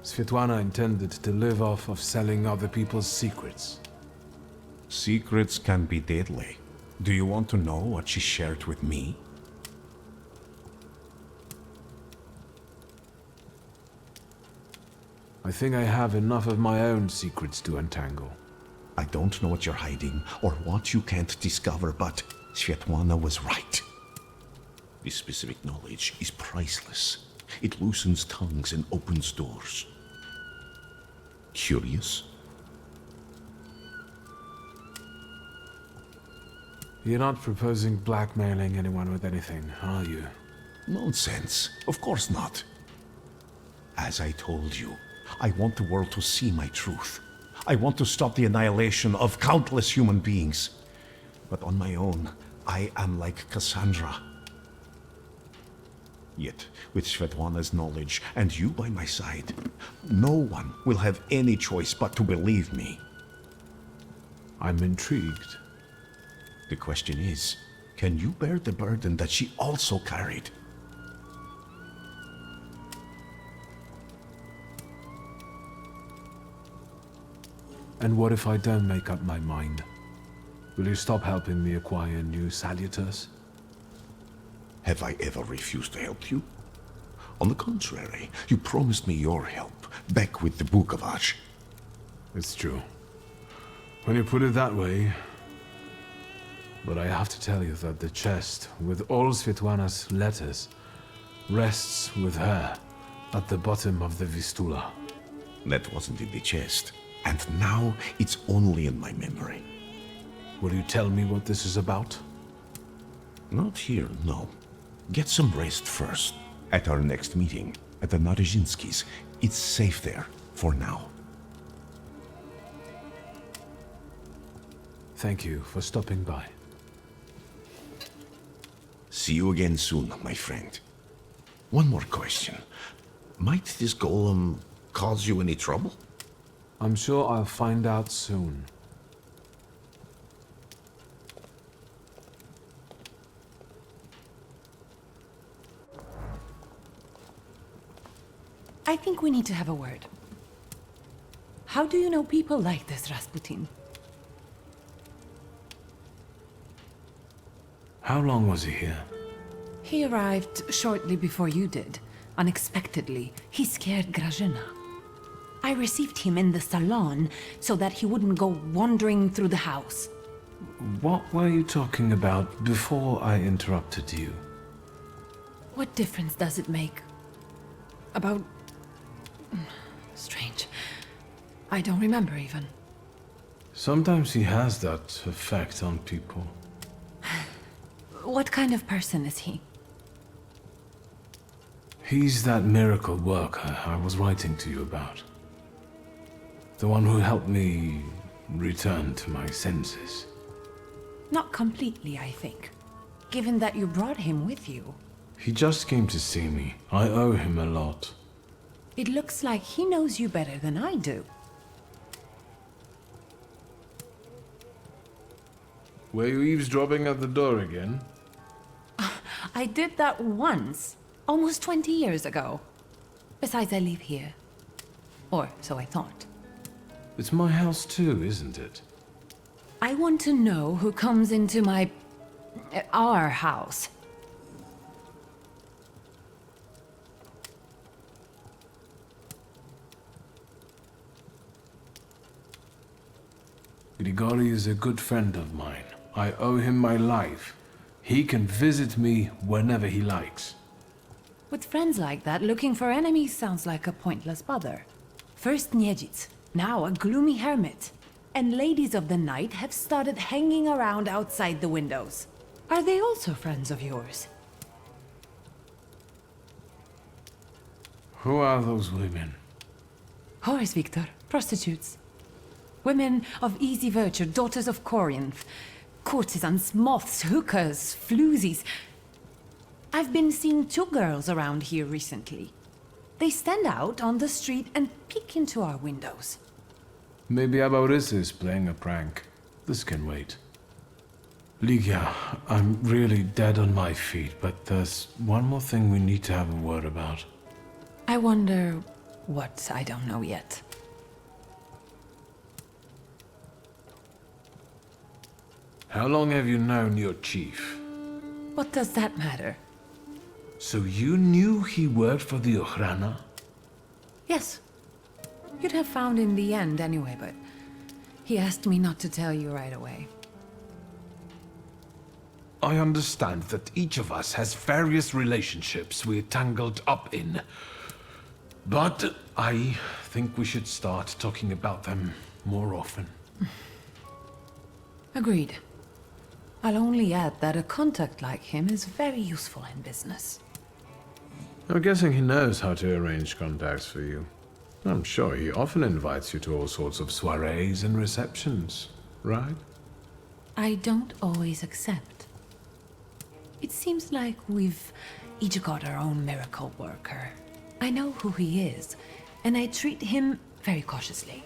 Svetlana intended to live off of selling other people's secrets. Secrets can be deadly. Do you want to know what she shared with me? I think I have enough of my own secrets to untangle. I don't know what you're hiding or what you can't discover, but Svetlana was right. This specific knowledge is priceless. It loosens tongues and opens doors. Curious? You're not proposing blackmailing anyone with anything, are you? Nonsense. Of course not. As I told you, I want the world to see my truth. I want to stop the annihilation of countless human beings. But on my own, I am like Cassandra. Yet, with Svetlana's knowledge and you by my side, no one will have any choice but to believe me. I'm intrigued. The question is, can you bear the burden that she also carried? And what if I don't make up my mind? Will you stop helping me acquire new salutors? Have I ever refused to help you? On the contrary, you promised me your help, back with the Bukovac. It's true. When you put it that way... But I have to tell you that the chest with all Svetlana's letters rests with her at the bottom of the Vistula. That wasn't in the chest, and now it's only in my memory. Will you tell me what this is about? Not here, no. Get some rest first. At our next meeting, at the Narozhinskis. It's safe there, for now. Thank you for stopping by. See you again soon, my friend. One more question. Might this golem cause you any trouble? I'm sure I'll find out soon. I think we need to have a word. How do you know people like this, Rasputin? How long was he here? He arrived shortly before you did. Unexpectedly, he scared Grażyna. I received him in the salon so that he wouldn't go wandering through the house. What were you talking about before I interrupted you? What difference does it make? About... Strange. I don't remember even. Sometimes he has that effect on people. What kind of person is he? He's that miracle worker I was writing to you about. The one who helped me return to my senses. Not completely, I think. Given that you brought him with you. He just came to see me. I owe him a lot. It looks like he knows you better than I do. Were you eavesdropping at the door again? I did that once, almost 20 years ago. Besides, I live here. Or so I thought. It's my house too, isn't it? I want to know who comes into our house. Grigori is a good friend of mine. I owe him my life. He can visit me whenever he likes. With friends like that, looking for enemies sounds like a pointless bother. First Niedzic, now a gloomy hermit. And ladies of the night have started hanging around outside the windows. Are they also friends of yours? Who are those women? Whores, Victor. Prostitutes. Women of easy virtue, daughters of Corinth. Courtesans, moths, hookers, floozies. I've been seeing 2 girls around here recently. They stand out on the street and peek into our windows. Maybe Abaurisa is playing a prank. This can wait. Ligia, I'm really dead on my feet, but there's one more thing we need to have a word about. I wonder what I don't know yet. How long have you known your chief? What does that matter? So you knew he worked for the Ochrana? Yes. You'd have found in the end anyway, but he asked me not to tell you right away. I understand that each of us has various relationships we're tangled up in. But I think we should start talking about them more often. Agreed. I'll only add that a contact like him is very useful in business. I'm guessing he knows how to arrange contacts for you. I'm sure he often invites you to all sorts of soirees and receptions, right? I don't always accept. It seems like we've each got our own miracle worker. I know who he is, and I treat him very cautiously.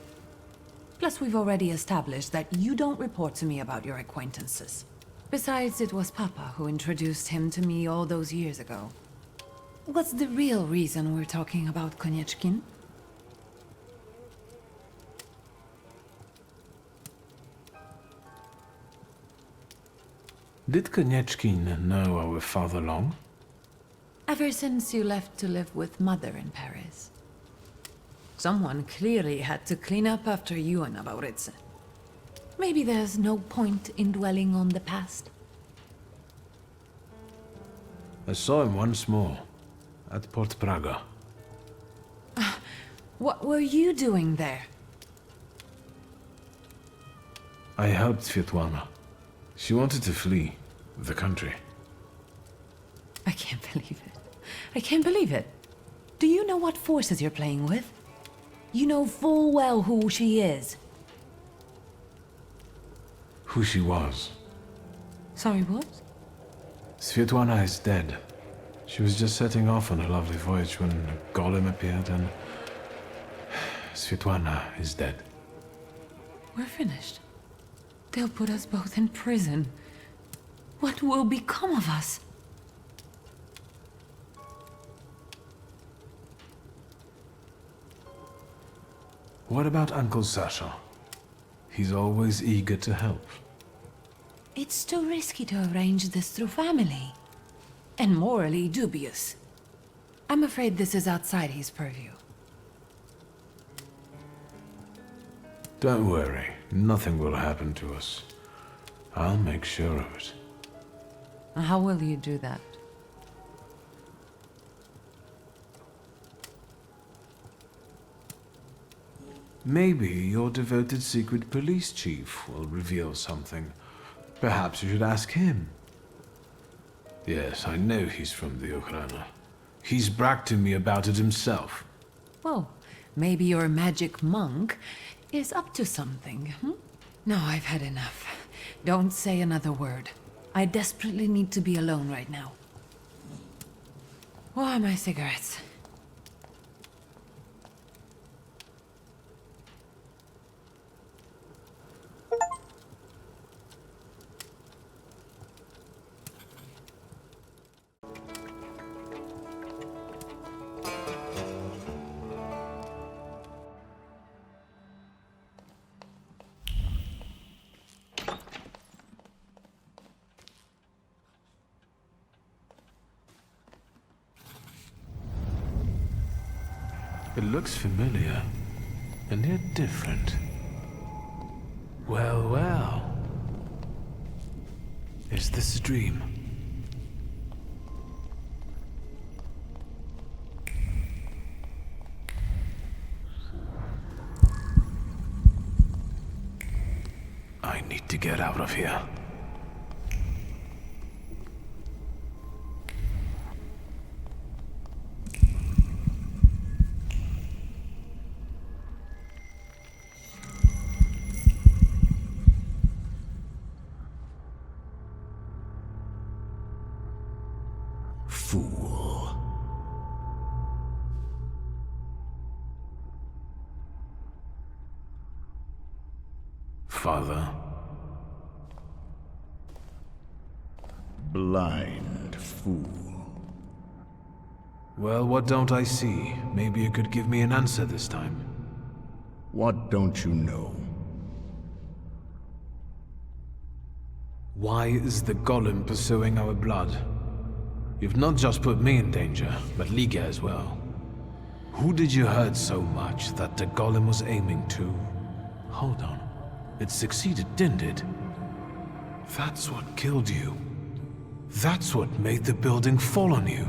Plus, we've already established that you don't report to me about your acquaintances. Besides, it was Papa who introduced him to me all those years ago. What's the real reason we're talking about Konieczkin? Did Konieczkin know our father long? Ever since you left to live with Mother in Paris. Someone clearly had to clean up after you and Abaurisa. Maybe there's no point in dwelling on the past. I saw him once more, at Port Praga. What were you doing there? I helped Svetlana. She wanted to flee the country. I can't believe it. I can't believe it. Do you know what forces you're playing with? You know full well who she is. Who she was. Sorry, what? Svetlana is dead. She was just setting off on a lovely voyage when a golem appeared and... Svetlana is dead. We're finished. They'll put us both in prison. What will become of us? What about Uncle Sasha? He's always eager to help. It's too risky to arrange this through family. And morally dubious. I'm afraid this is outside his purview. Don't worry, nothing will happen to us. I'll make sure of it. How will you do that? Maybe your devoted secret police chief will reveal something. Perhaps you should ask him. Yes, I know he's from the Ukraina. He's bragged to me about it himself. Well, maybe your magic monk is up to something, No, I've had enough. Don't say another word. I desperately need to be alone right now. Where are my cigarettes? It looks familiar, and yet different. Well, well. Is this a dream? I need to get out of here. Fool. Father. Blind fool. Well, what don't I see? Maybe you could give me an answer this time. What don't you know? Why is the golem pursuing our blood? You've not just put me in danger, but Liga as well. Who did you hurt so much that the golem was aiming to? Hold on. It succeeded, didn't it? That's what killed you. That's what made the building fall on you.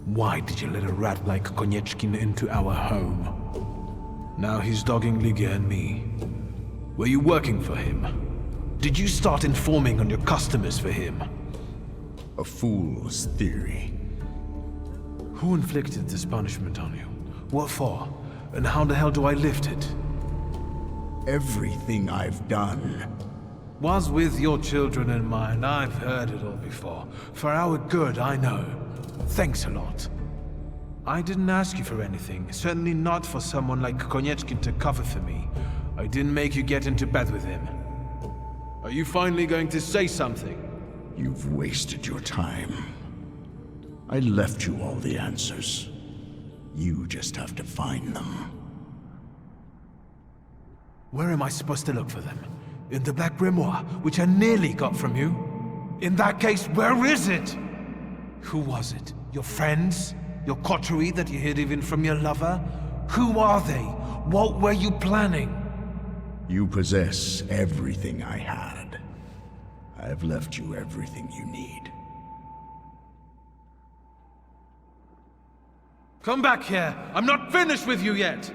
Why did you let a rat like Konieczkin into our home? Now he's dogging Liga and me. Were you working for him? Did you start informing on your customers for him? A fool's theory. Who inflicted this punishment on you? What for? And how the hell do I lift it? Everything I've done was with your children in mind. I've heard it all before. For our good, I know. Thanks a lot. I didn't ask you for anything. Certainly not for someone like Konieczkin to cover for me. I didn't make you get into bed with him. Are you finally going to say something? You've wasted your time. I left you all the answers. You just have to find them. Where am I supposed to look for them? In the Black Grimoire, which I nearly got from you? In that case, where is it? Who was it? Your friends? Your coterie that you hid even from your lover? Who are they? What were you planning? You possess everything I had. I've left you everything you need. Come back here! I'm not finished with you yet!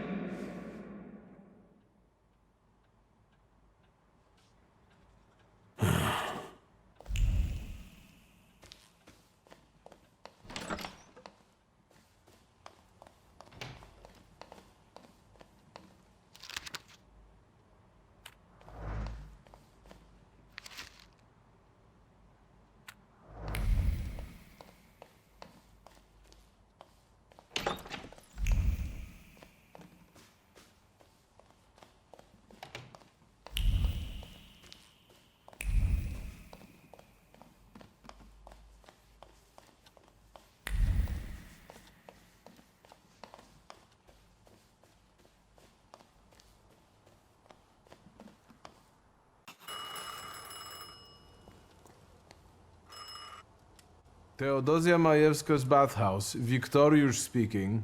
Teodosia Majewska's bathhouse. Wiktoriusz speaking.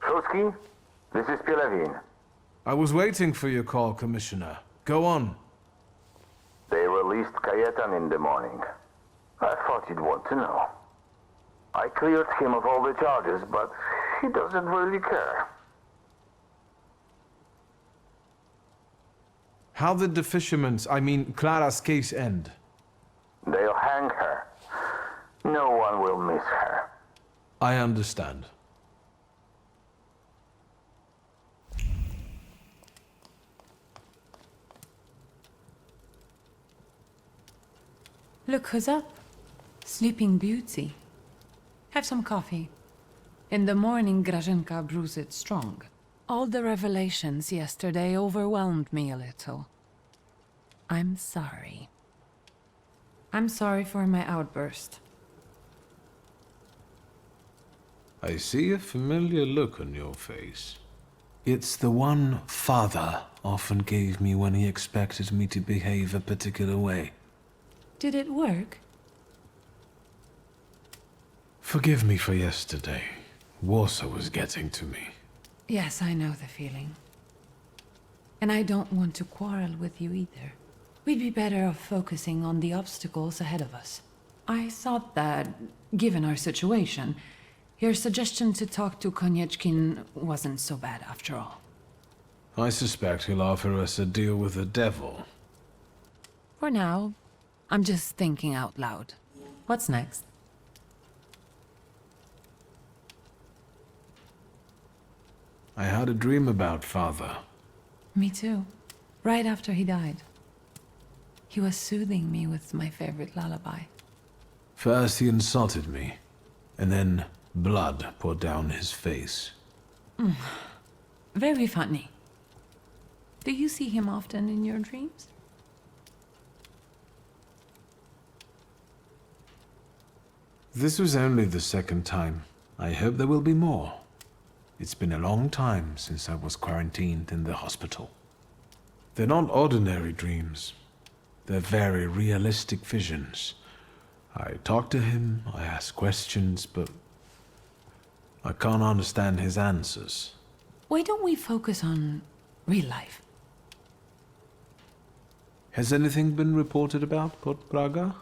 Shulsky, this is Pielewin. I was waiting for your call, Commissioner. Go on. They released Kajetan in the morning. I thought you'd want to know. I cleared him of all the charges, but he doesn't really care. How did the fisherman's, I mean Clara's case end? They'll hang her. No one will miss her. I understand. Look who's up. Sleeping Beauty. Have some coffee. In the morning, Grażynka brews it strong. All the revelations yesterday overwhelmed me a little. I'm sorry. I'm sorry for my outburst. I see a familiar look on your face. It's the one Father often gave me when he expected me to behave a particular way. Did it work? Forgive me for yesterday. Warsaw was getting to me. Yes, I know the feeling. And I don't want to quarrel with you either. We'd be better off focusing on the obstacles ahead of us. I thought that, given our situation, your suggestion to talk to Konieczkin wasn't so bad after all. I suspect he'll offer us a deal with the devil. For now, I'm just thinking out loud. What's next? I had a dream about Father. Me too. Right after he died. He was soothing me with my favorite lullaby. First he insulted me, and then blood poured down his face. Very funny. Do you see him often in your dreams? This was only the second time. I hope there will be more. It's been a long time since I was quarantined in the hospital. They're not ordinary dreams. They're very realistic visions. I talk to him, I ask questions, but I can't understand his answers. Why don't we focus on real life? Has anything been reported about Podpraga?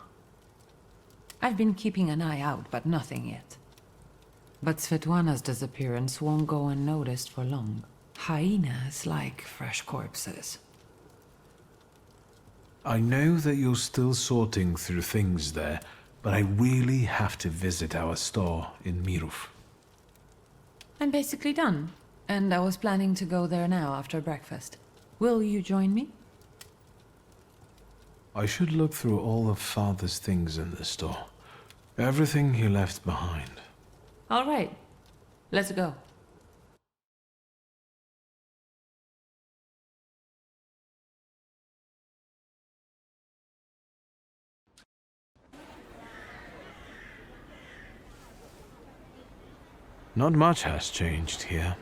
I've been keeping an eye out, but nothing yet. But Svetlana's disappearance won't go unnoticed for long. Hyenas like fresh corpses. I know that you're still sorting through things there, but I really have to visit our store in Mirów. I'm basically done, and I was planning to go there now after breakfast. Will you join me? I should look through all of Father's things in the store. Everything he left behind. All right. Let's go. Not much has changed here.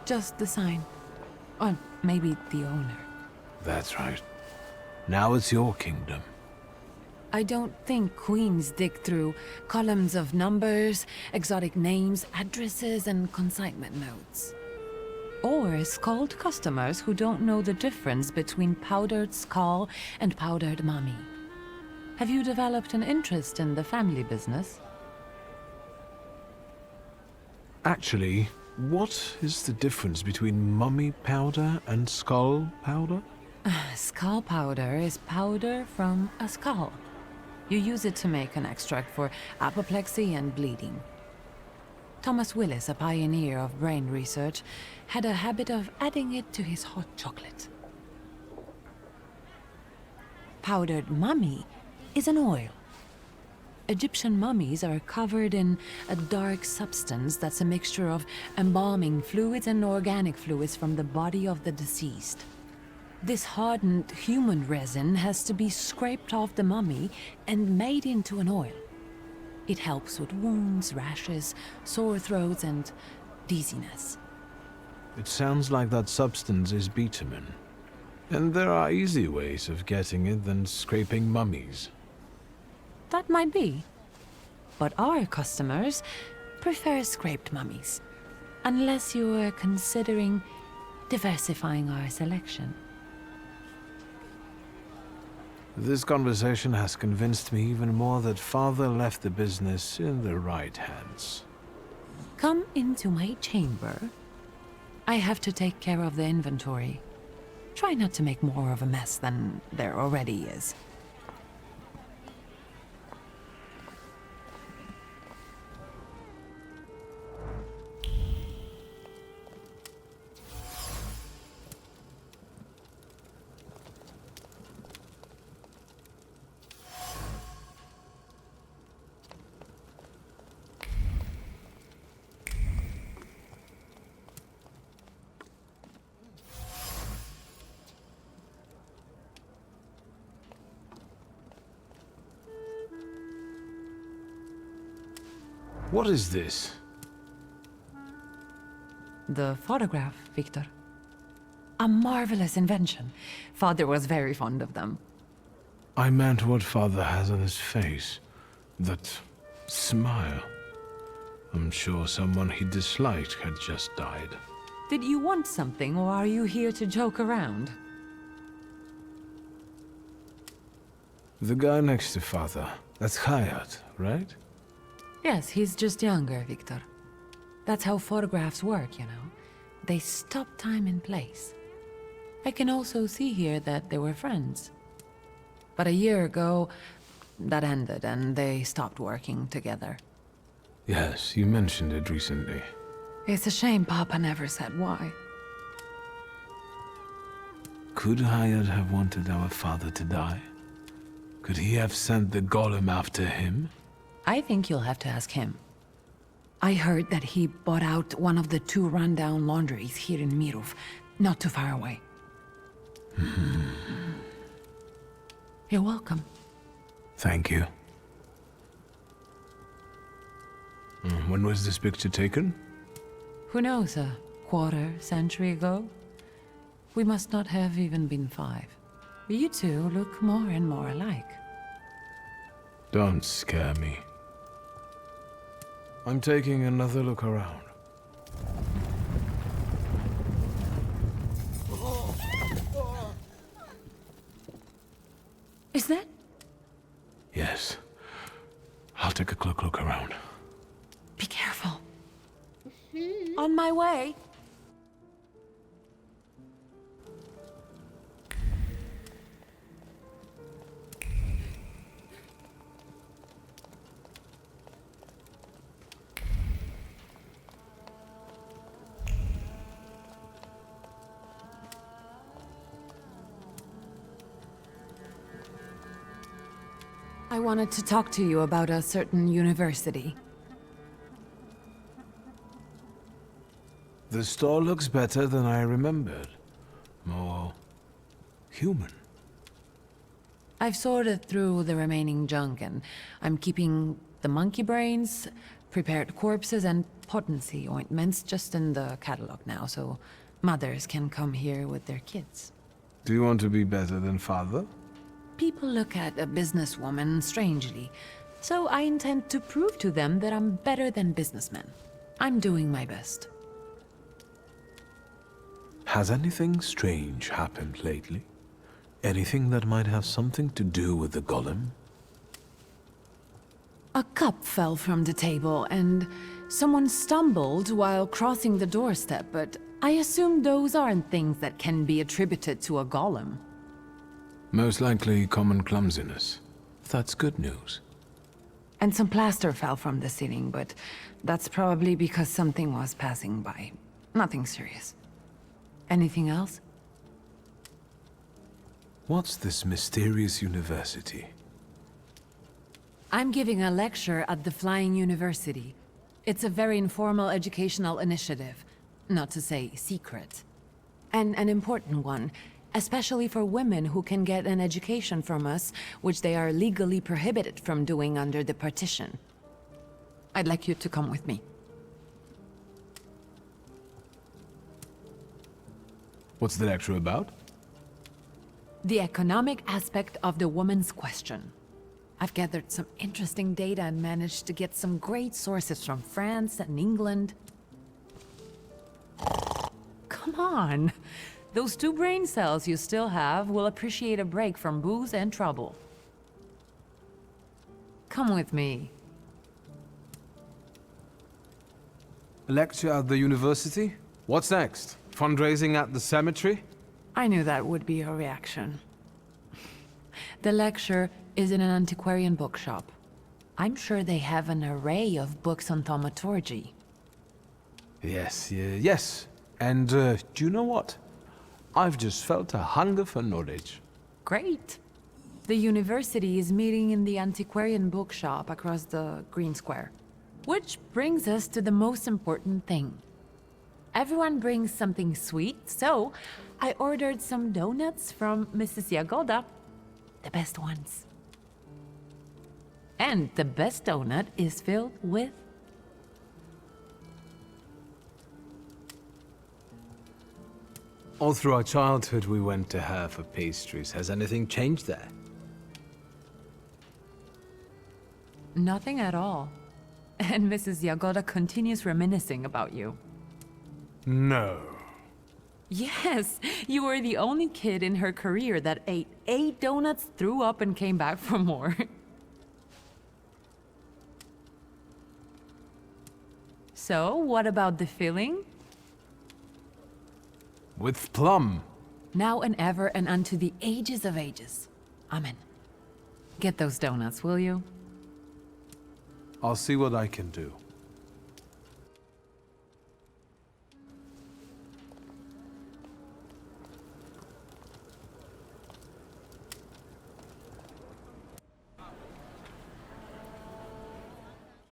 Just the sign. Or maybe the owner. That's right. Now it's your kingdom. I don't think queens dig through columns of numbers, exotic names, addresses, and consignment notes. Or scold customers who don't know the difference between powdered skull and powdered mummy. Have you developed an interest in the family business? Actually, what is the difference between mummy powder and skull powder? Skull powder is powder from a skull. You use it to make an extract for apoplexy and bleeding. Thomas Willis, a pioneer of brain research, had a habit of adding it to his hot chocolate. Powdered mummy is an oil. Egyptian mummies are covered in a dark substance that's a mixture of embalming fluids and organic fluids from the body of the deceased. This hardened human resin has to be scraped off the mummy and made into an oil. It helps with wounds, rashes, sore throats, and dizziness. It sounds like that substance is bitumen. And there are easy ways of getting it than scraping mummies. That might be, But our customers prefer scraped mummies. Unless you are considering diversifying our selection. This conversation has convinced me even more that Father left the business in the right hands. Come into my chamber. I have to take care of the inventory. Try not to make more of a mess than there already is. What is this? The photograph, Victor. A marvelous invention. Father was very fond of them. I meant what Father has on his face. That smile. I'm sure someone he disliked had just died. Did you want something, or are you here to joke around? The guy next to Father. That's Hayat, right? Yes, he's just younger, Victor. That's how photographs work, you know. They stop time and place. I can also see here that they were friends. But a year ago, that ended and they stopped working together. Yes, you mentioned it recently. It's a shame Papa never said why. Could Hayat have wanted our father to die? Could he have sent the golem after him? I think you'll have to ask him. I heard that he bought out one of the 2 rundown laundries here in Mirov, not too far away. You're welcome. Thank you. When was this picture taken? Who knows, a quarter century ago? We must not have even been 5. You two look more and more alike. Don't scare me. I'm taking another look around. Is that? Yes. I'll take a quick look around. Be careful. On my way. I wanted to talk to you about a certain university. The store looks better than I remembered. More human. I've sorted through the remaining junk and I'm keeping the monkey brains, prepared corpses, and potency ointments just in the catalog now, so mothers can come here with their kids. Do you want to be better than Father? People look at a businesswoman strangely, so I intend to prove to them that I'm better than businessmen. I'm doing my best. Has anything strange happened lately? Anything that might have something to do with the golem? A cup fell from the table, and someone stumbled while crossing the doorstep, but I assume those aren't things that can be attributed to a golem. Most likely common clumsiness. That's good news. And some plaster fell from the ceiling, but that's probably because something was passing by. Nothing serious. Anything else? What's this mysterious university? I'm giving a lecture at the Flying University. It's a very informal educational initiative. Not to say secret. And an important one. Especially for women who can get an education from us, which they are legally prohibited from doing under the partition. I'd like you to come with me. What's the lecture about? The economic aspect of the woman's question. I've gathered some interesting data and managed to get some great sources from France and England. Come on! Those 2 brain cells you still have will appreciate a break from booze and trouble. Come with me. A lecture at the university? What's next? Fundraising at the cemetery? I knew that would be your reaction. The lecture is in an antiquarian bookshop. I'm sure they have an array of books on thaumaturgy. Yes. And do you know what? I've just felt a hunger for knowledge. Great. The university is meeting in the antiquarian bookshop across the Green Square. Which brings us to the most important thing. Everyone brings something sweet, so I ordered some donuts from Mrs. Yagoda. The best ones. And the best donut is filled with... All through our childhood we went to her for pastries. Has anything changed there? Nothing at all. And Mrs. Yagoda continues reminiscing about you. No. Yes, you were the only kid in her career that ate 8 donuts, threw up, and came back for more. So, what about the filling? With plum. Now and ever and unto the ages of ages. Amen. Get those donuts, will you? I'll see what I can do.